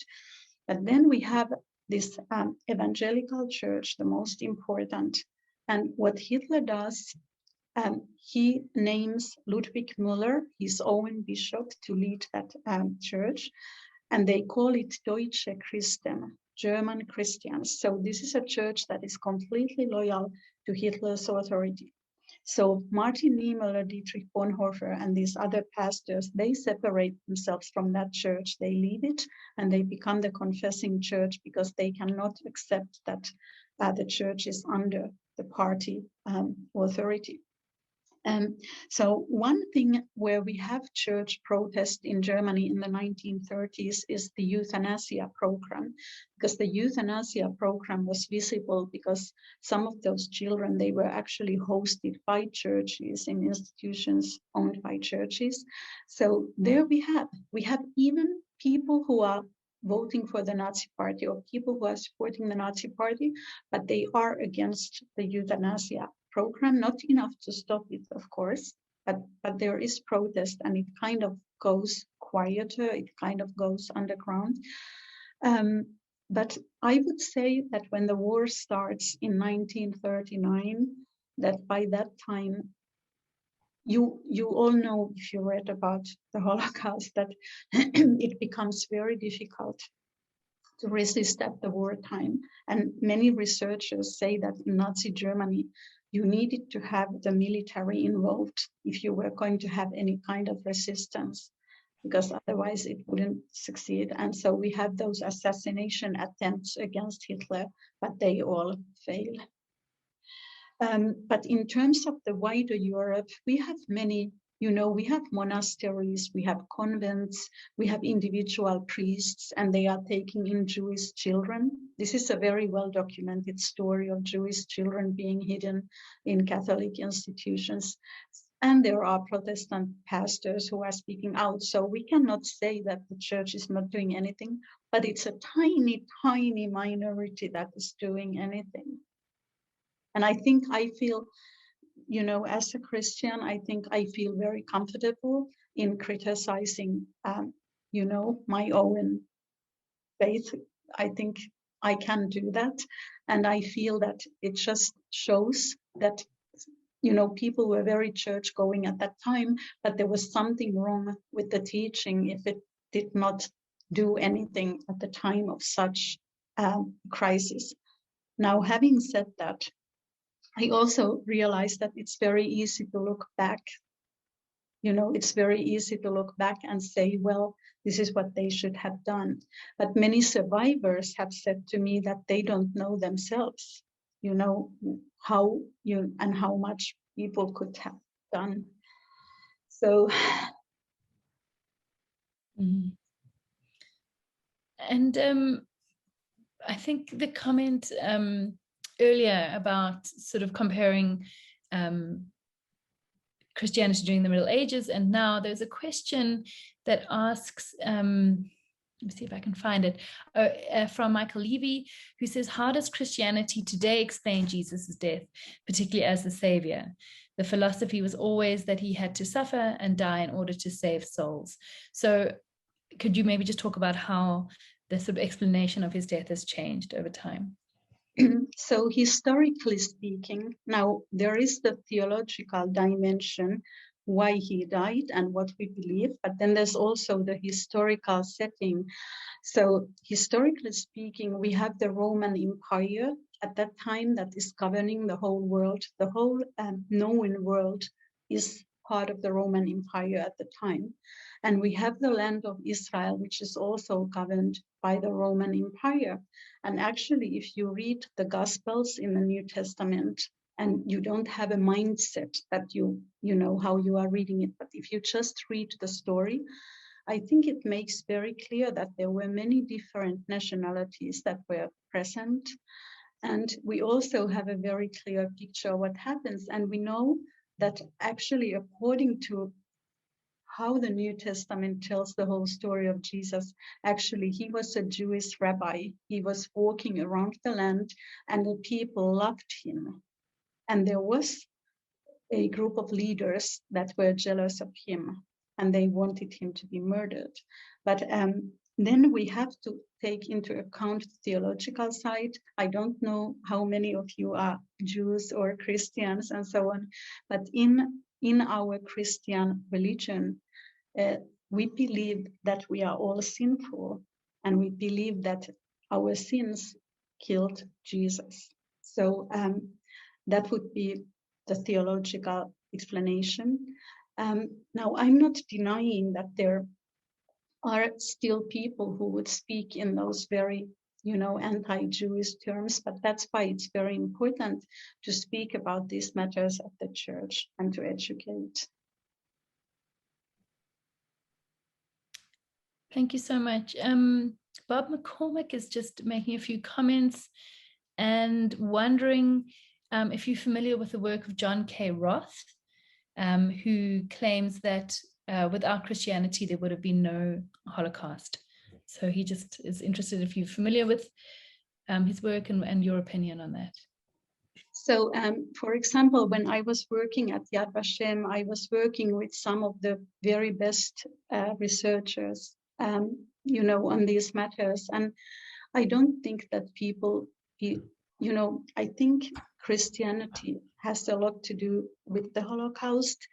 But then we have this evangelical church, the most important. And what Hitler does, he names Ludwig Müller, his own bishop, to lead that church. And they call it Deutsche Christen, German Christians. So this is a church that is completely loyal to Hitler's authority. So Martin Niemöller, Dietrich Bonhoeffer, and these other pastors, they separate themselves from that church. They leave it and they become the confessing church because they cannot accept that the church is under the party authority. So one thing where we have church protest in Germany in the 1930s is the euthanasia program, because the euthanasia program was visible because some of those children, they were actually hosted by churches in institutions owned by churches. So there we have even people who are voting for the Nazi party or people who are supporting the Nazi party, but they are against the euthanasia program, not enough to stop it, of course, but there is protest and it kind of goes quieter, it kind of goes underground. But I would say that when the war starts in 1939, that by that time, you all know, if you read about the Holocaust, that it becomes very difficult to resist at the wartime. And many researchers say that in Nazi Germany, you needed to have the military involved if you were going to have any kind of resistance, because otherwise it wouldn't succeed. And so we have those assassination attempts against Hitler, but they all fail. But in terms of the wider Europe, we have many, we have monasteries, we have convents, we have individual priests, and they are taking in Jewish children. This is a very well documented story of Jewish children being hidden in Catholic institutions. And there are Protestant pastors who are speaking out. So we cannot say that the church is not doing anything, but it's a tiny, tiny minority that is doing anything. And I think I feel, as a Christian, I think I feel very comfortable in criticizing, my own faith. I think I can do that. And I feel that it just shows that, people were very church going at that time, but there was something wrong with the teaching if it did not do anything at the time of such crisis. Now, having said that, I also realized that it's very easy to look back. It's very easy to look back and say, well, this is what they should have done. But many survivors have said to me that they don't know themselves, how much people could have done. So. And I think the comment earlier about sort of comparing Christianity during the Middle Ages and now, there's a question that asks, let me see if I can find it, from Michael Levy, who says, how does Christianity today explain Jesus' death, particularly as the savior? The philosophy was always that he had to suffer and die in order to save souls. So could you maybe just talk about how the sort of explanation of his death has changed over time? So historically speaking, now there is the theological dimension, why he died and what we believe, but then there's also the historical setting. So historically speaking, we have the Roman Empire at that time that is governing the whole world. The whole known world is part of the Roman Empire at the time. And we have the land of Israel, which is also governed by the Roman Empire. And actually, if you read the Gospels in the New Testament, and you don't have a mindset that you know how you are reading it, but if you just read the story, I think it makes very clear that there were many different nationalities that were present. And we also have a very clear picture of what happens. And we know that actually, according to how the New Testament tells the whole story of Jesus, actually, he was a Jewish rabbi. He was walking around the land and the people loved him. And there was a group of leaders that were jealous of him and they wanted him to be murdered. But then we have to take into account the theological side. I don't know how many of you are Jews or Christians and so on, but in our Christian religion, we believe that we are all sinful, and we believe that our sins killed Jesus. So that would be the theological explanation. Now, I'm not denying that there are still people who would speak in those very, anti-Jewish terms, but that's why it's very important to speak about these matters at the church and to educate. Thank you so much. Bob McCormick is just making a few comments and wondering if you're familiar with the work of John K. Roth, who claims that without Christianity, there would have been no Holocaust. So he just is interested if you're familiar with his work and your opinion on that. So, for example, when I was working at Yad Vashem, I was working with some of the very best researchers, on these matters. And I don't think that people, I think Christianity has a lot to do with the Holocaust,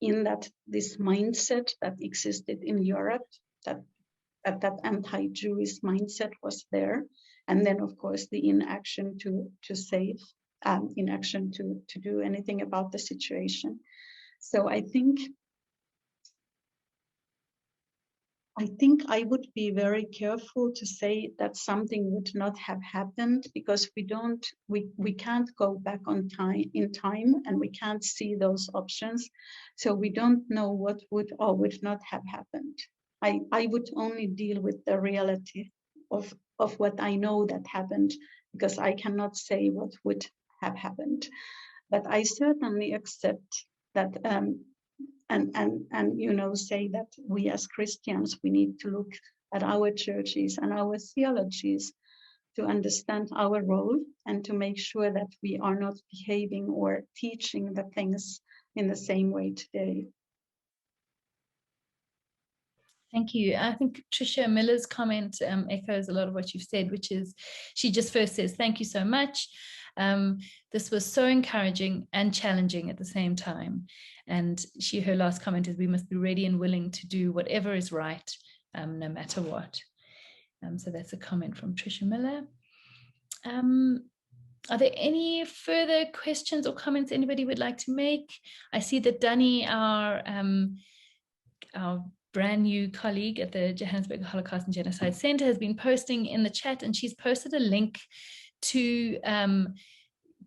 in that this mindset that existed in Europe, that anti-Jewish mindset was there. And then, of course, the inaction to save, inaction to do anything about the situation. So I think I would be very careful to say that something would not have happened, because we can't go back in time, and we can't see those options. So we don't know what would or would not have happened. I would only deal with the reality of what I know that happened, because I cannot say what would have happened. But I certainly accept that and say that we as Christians, we need to look at our churches and our theologies to understand our role and to make sure that we are not behaving or teaching the things in the same way today. Thank you. I think Tricia Miller's comment echoes a lot of what you've said, which is, she just first says, thank you so much. This was so encouraging and challenging at the same time. And her last comment is, we must be ready and willing to do whatever is right, no matter what. So that's a comment from Tricia Miller. Are there any further questions or comments anybody would like to make? I see that Dani, our brand new colleague at the Johannesburg Holocaust and Genocide Center, has been posting in the chat, and she's posted a link to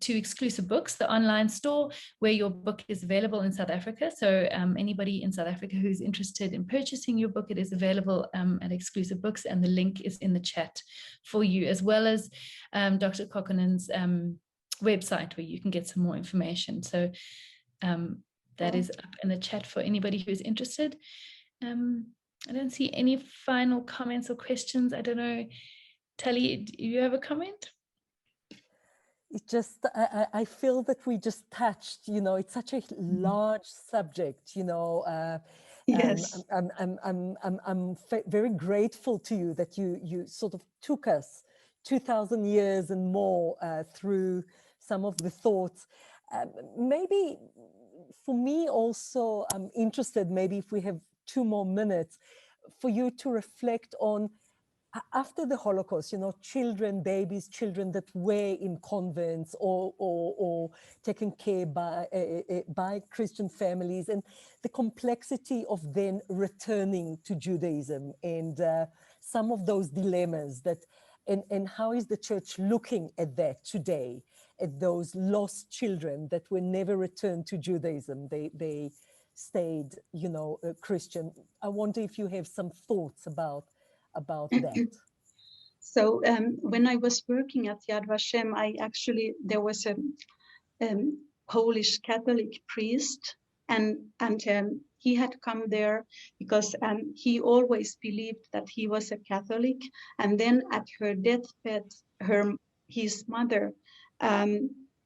Exclusive Books, the online store where your book is available in South Africa. So anybody in South Africa who's interested in purchasing your book, it is available at Exclusive Books, and the link is in the chat for you, as well as Dr. Kokkonen's website, where you can get some more information. So that is up in the chat for anybody who's interested. I don't see any final comments or questions. I don't know, Tali, do you have a comment? It just, I feel that we just touched, it's such a large subject, Yes. I'm very grateful to you that you sort of took us 2,000 years and more through some of the thoughts. Maybe for me also, I'm interested, maybe if we have 2 more minutes, for you to reflect on, after the Holocaust, children that were in convents or taken care by Christian families, and the complexity of then returning to Judaism, and some of those dilemmas and how is the church looking at that today, at those lost children that were never returned to Judaism. They stayed, Christian. I wonder if you have some thoughts about that. So when I was working at Yad Vashem, there was a Polish Catholic priest, and he had come there because he always believed that he was a Catholic. And then at her deathbed, his mother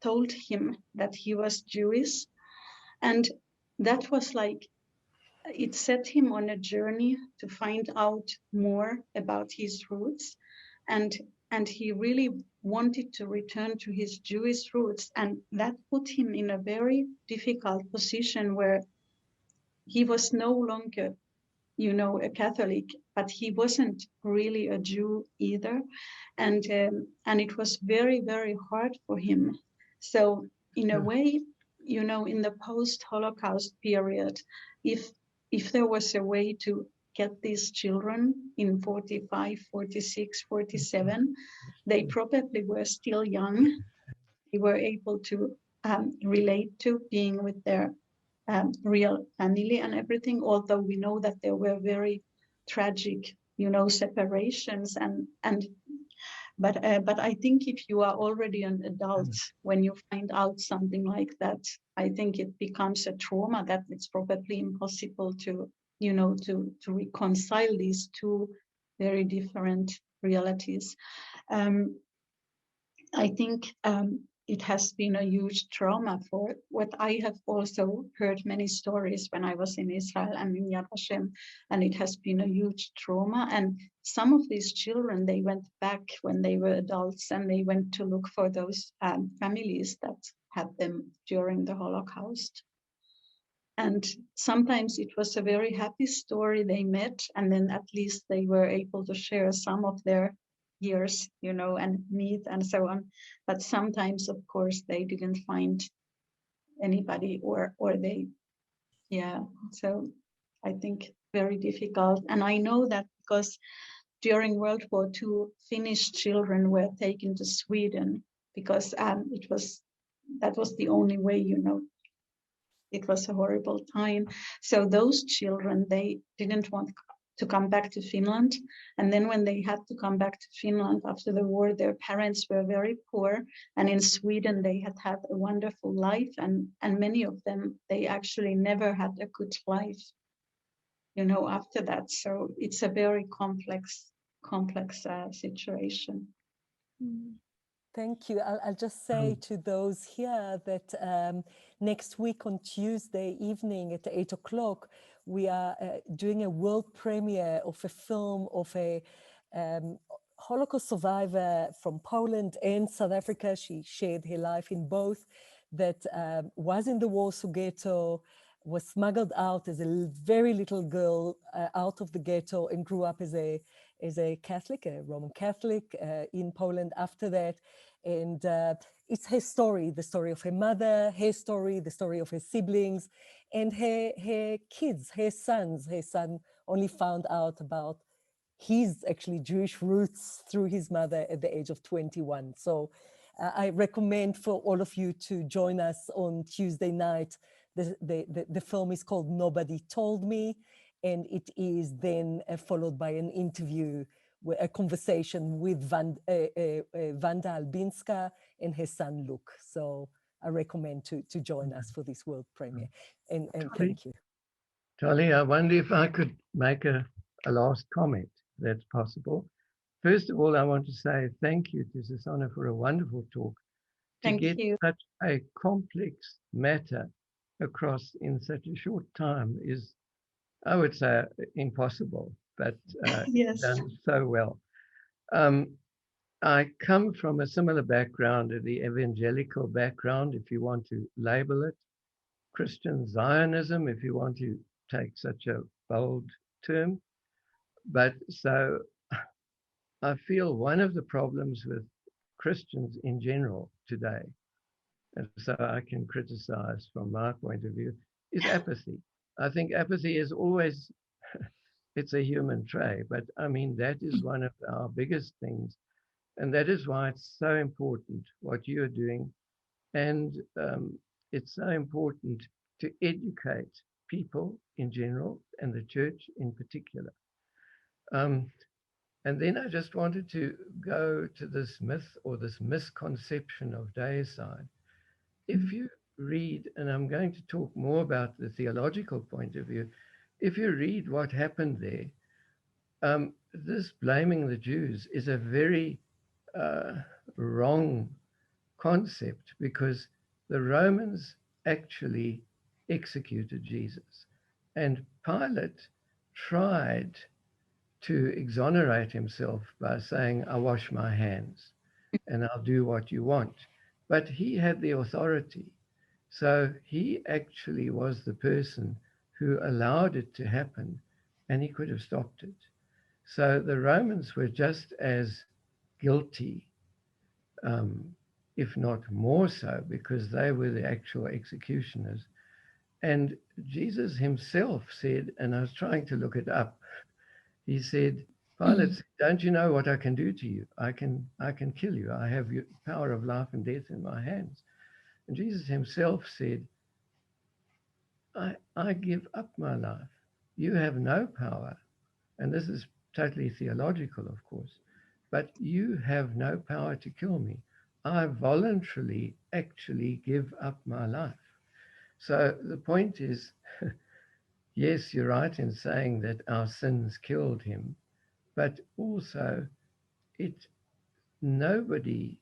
told him that he was Jewish, and that was like, it set him on a journey to find out more about his roots, and he really wanted to return to his Jewish roots, and that put him in a very difficult position where he was no longer, a Catholic, but he wasn't really a Jew either, and it was very, very hard for him. So in a way, you know, in the post-Holocaust period, if there was a way to get these children in 45, 46, 47, they probably were still young. They were able to relate to being with their real family and everything, although we know that there were very tragic, you know, separations but I think if you are already an adult, when you find out something like that, I think it becomes a trauma that it's probably impossible to, you know, to reconcile these two very different realities. I think it has been a huge trauma for what I have also heard many stories when I was in Israel and in Yad Vashem, and it has been a huge trauma. And some of these children, they went back when they were adults and they went to look for those families that had them during the Holocaust. And sometimes it was a very happy story they met, and then at least they were able to share some of their years, you know, and meet and so on. But sometimes, of course, they didn't find anybody or they, yeah. So I think very difficult. And I know that because during World War II, Finnish children were taken to Sweden because that was the only way, you know. It was a horrible time. So those children, they didn't want to come back to Finland. And then when they had to come back to Finland after the war, their parents were very poor. And in Sweden, they had had a wonderful life. And many of them, they actually never had a good life, you know, after that. So it's a very complex situation. Thank you. I'll just say to those here that next week on Tuesday evening at 8 o'clock, we are doing a world premiere of a film of a Holocaust survivor from Poland and South Africa. She shared her life in both, that was in the Warsaw Ghetto, was smuggled out as a very little girl out of the ghetto and grew up as a Catholic, a Roman Catholic in Poland after that. And it's her story, the story of her mother, her story, the story of her siblings, and her kids, her sons. Her son only found out about his actually Jewish roots through his mother at the age of 21. So I recommend for all of you to join us on Tuesday night. The film is called Nobody Told Me, and it is then followed by an interview, a conversation with Wanda Albinska and her son Luke. So I recommend to join us for this world premiere. And thank you. Charlie, I wonder if I could make a last comment, if that's possible. First of all, I want to say thank you to Susanna for a wonderful talk. Thank you. To get such a complex matter across in such a short time is, I would say, impossible, but yes. done so well. I come from a similar background, the evangelical background, if you want to label it, Christian Zionism, if you want to take such a bold term. But so I feel one of the problems with Christians in general today, and so I can criticize from my point of view, is apathy. I think apathy is always, it's a human trait, but I mean, that is one of our biggest things. And that is why it's so important what you're doing. And it's so important to educate people in general and the church in particular. And then I just wanted to go to this myth or this misconception of deicide. If you read, and I'm going to talk more about the theological point of view, if you read what happened there, this blaming the Jews is a very wrong concept, because the Romans actually executed Jesus. And Pilate tried to exonerate himself by saying, I wash my hands and I'll do what you want. But he had the authority. So he actually was the person who allowed it to happen, and he could have stopped it. So the Romans were just as guilty if not more so, because they were the actual executioners. And Jesus himself said, and I was trying to look it up, he said, Pilate, don't you know what I can do to you? I can kill you. I have your power of life and death in my hands. And Jesus himself said, I give up my life. You have no power. And this is totally theological, of course, but you have no power to kill me. I voluntarily actually give up my life. So the point is, yes, you're right in saying that our sins killed him, but also nobody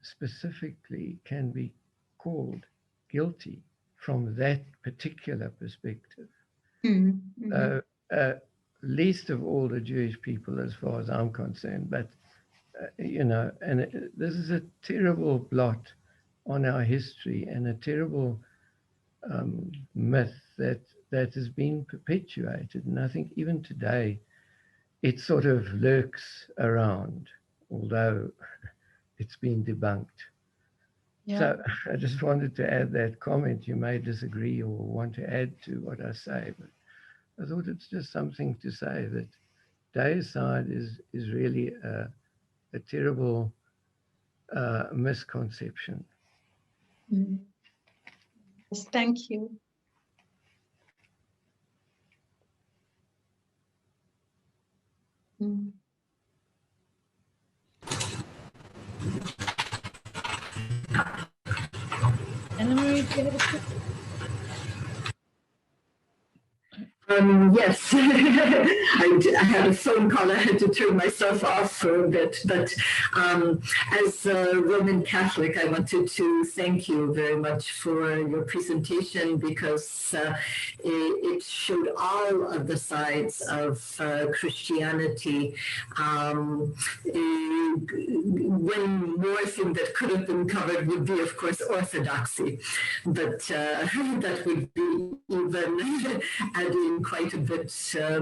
specifically can be called guilty from that particular perspective. Mm-hmm. Least of all the Jewish people, as far as I'm concerned. But, and this is a terrible blot on our history and a terrible myth that has been perpetuated. And I think even today, it sort of lurks around, although it's been debunked. Yeah. So I just wanted to add that comment. You may disagree or want to add to what I say, but I thought it's just something to say that deicide is really a terrible misconception. Mm. Yes, thank you. Mm. Anna-Marie, do you have a question? Yes, I had a phone call. I had to turn myself off for a bit. But as a Roman Catholic, I wanted to thank you very much for your presentation, because it showed all of the sides of Christianity. One more thing that could have been covered would be, of course, orthodoxy. But that would be even adding quite a bit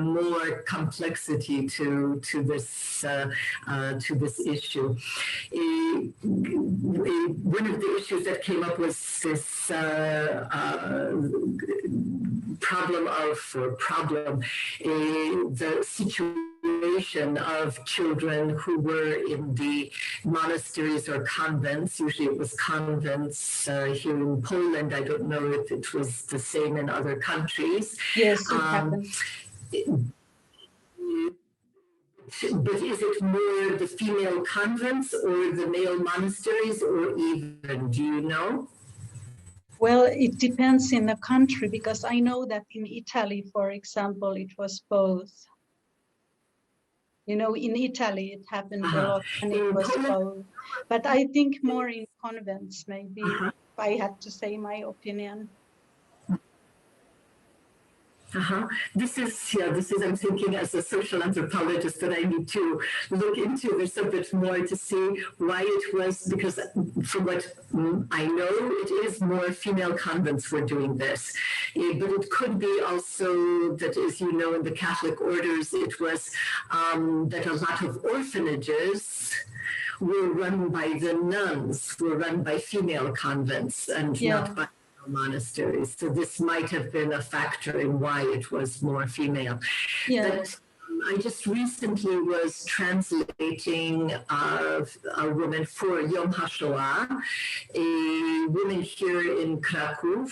more complexity to this issue. One of the issues that came up was this the situation of children who were in the monasteries or convents. Usually it was convents here in Poland. I don't know if it was the same in other countries. Yes, it happened. But is it more the female convents or the male monasteries, or even, do you know? Well, it depends in the country, because I know that in Italy, for example, it was both. You know, in Italy, it happened a lot, and it was both. But I think more in convents, maybe, if I had to say my opinion. This is, I'm thinking as a social anthropologist that I need to look into this a bit more to see why it was, because from what I know, it is more female convents were doing this. But it could be also that, as you know, in the Catholic orders, it was that a lot of orphanages were run by the nuns, were run by female convents and not by monasteries. So this might have been a factor in why it was more female. But I just recently was translating a woman for Yom HaShoah, a woman here in Krakow,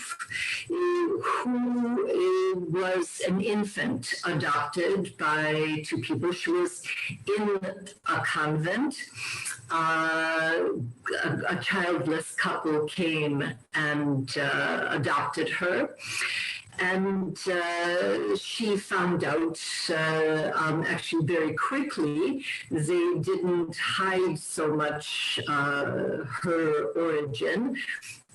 who was an infant adopted by two people. She was in a convent. A childless couple came and adopted her. And she found out actually very quickly. They didn't hide so much her origin,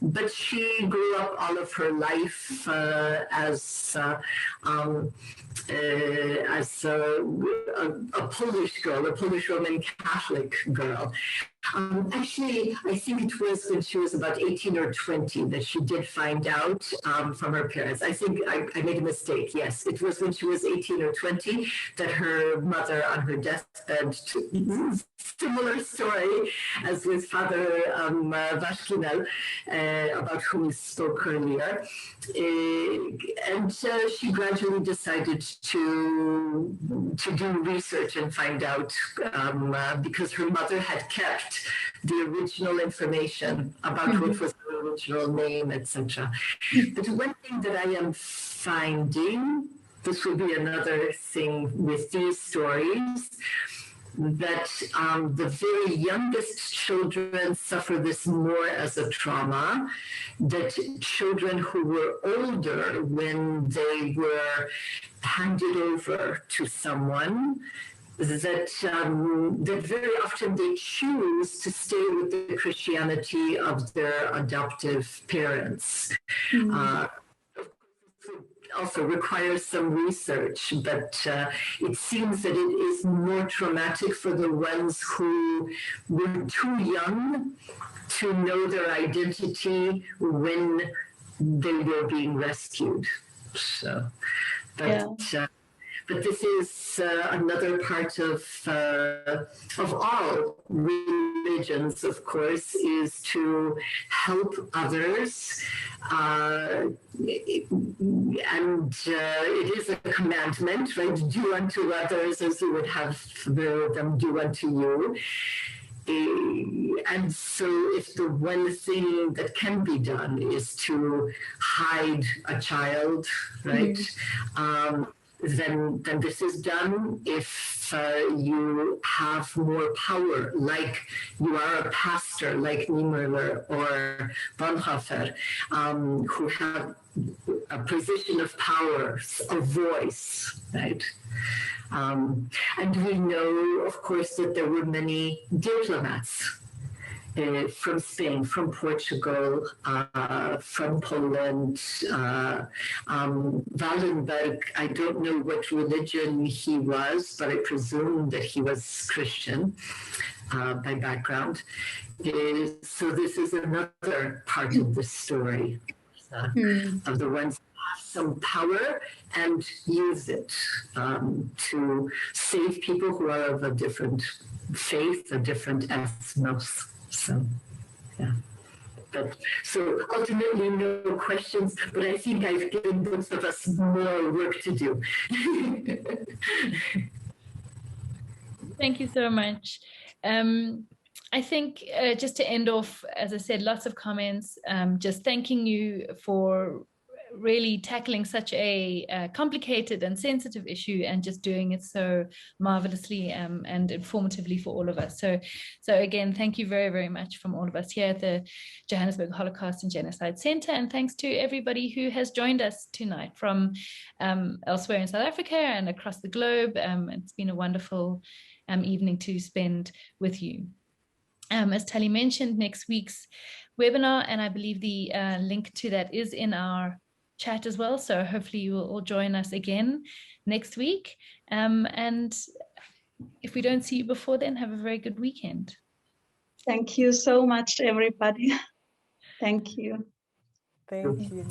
but she grew up all of her life as a Polish girl, a Polish Roman Catholic girl. Actually, I think it was when she was about 18 or 20 that she did find out from her parents. I think I made a mistake. Yes, it was when she was 18 or 20 that her mother on her deathbed, similar story as with Father Vashkinel, about whom we spoke earlier. And she gradually decided to do research and find out because her mother had kept the original information about what was her original name, etc. But one thing that I am finding, this will be another thing with these stories, that the very youngest children suffer this more as a trauma, that children who were older when they were handed over to someone, that very often they choose to stay with the Christianity of their adoptive parents. Also requires some research, but it seems that it is more traumatic for the ones who were too young to know their identity when they were being rescued. So, but this is another part of all religions, of course, is to help others. And it is a commandment, right? Do unto others as you would have them do unto you. And so if the one thing that can be done is to hide a child, right? Then this is done. If you have more power, like you are a pastor, like Niemöller or Bonhoeffer, who have a position of power, a voice, right? And we know, of course, that there were many diplomats from Spain, from Portugal, from Poland. Wallenberg, I don't know what religion he was, but I presume that he was Christian by background. So this is another part of the story of the ones who have some power and use it to save people who are of a different faith, a different ethnos. So, yeah. But so ultimately, no questions, but I think I've given both of us more work to do. Thank you so much. I think just to end off, as I said, lots of comments, just thanking you for really tackling such a complicated and sensitive issue and just doing it so marvelously and informatively for all of us. So again, thank you very, very much from all of us here at the Johannesburg Holocaust and Genocide Center. And thanks to everybody who has joined us tonight from elsewhere in South Africa and across the globe. It's been a wonderful evening to spend with you. As Tali mentioned, next week's webinar, and I believe the link to that is in our chat as well. So hopefully you will all join us again next week. And if we don't see you before then, have a very good weekend. Thank you so much, everybody. Thank you. Thank you.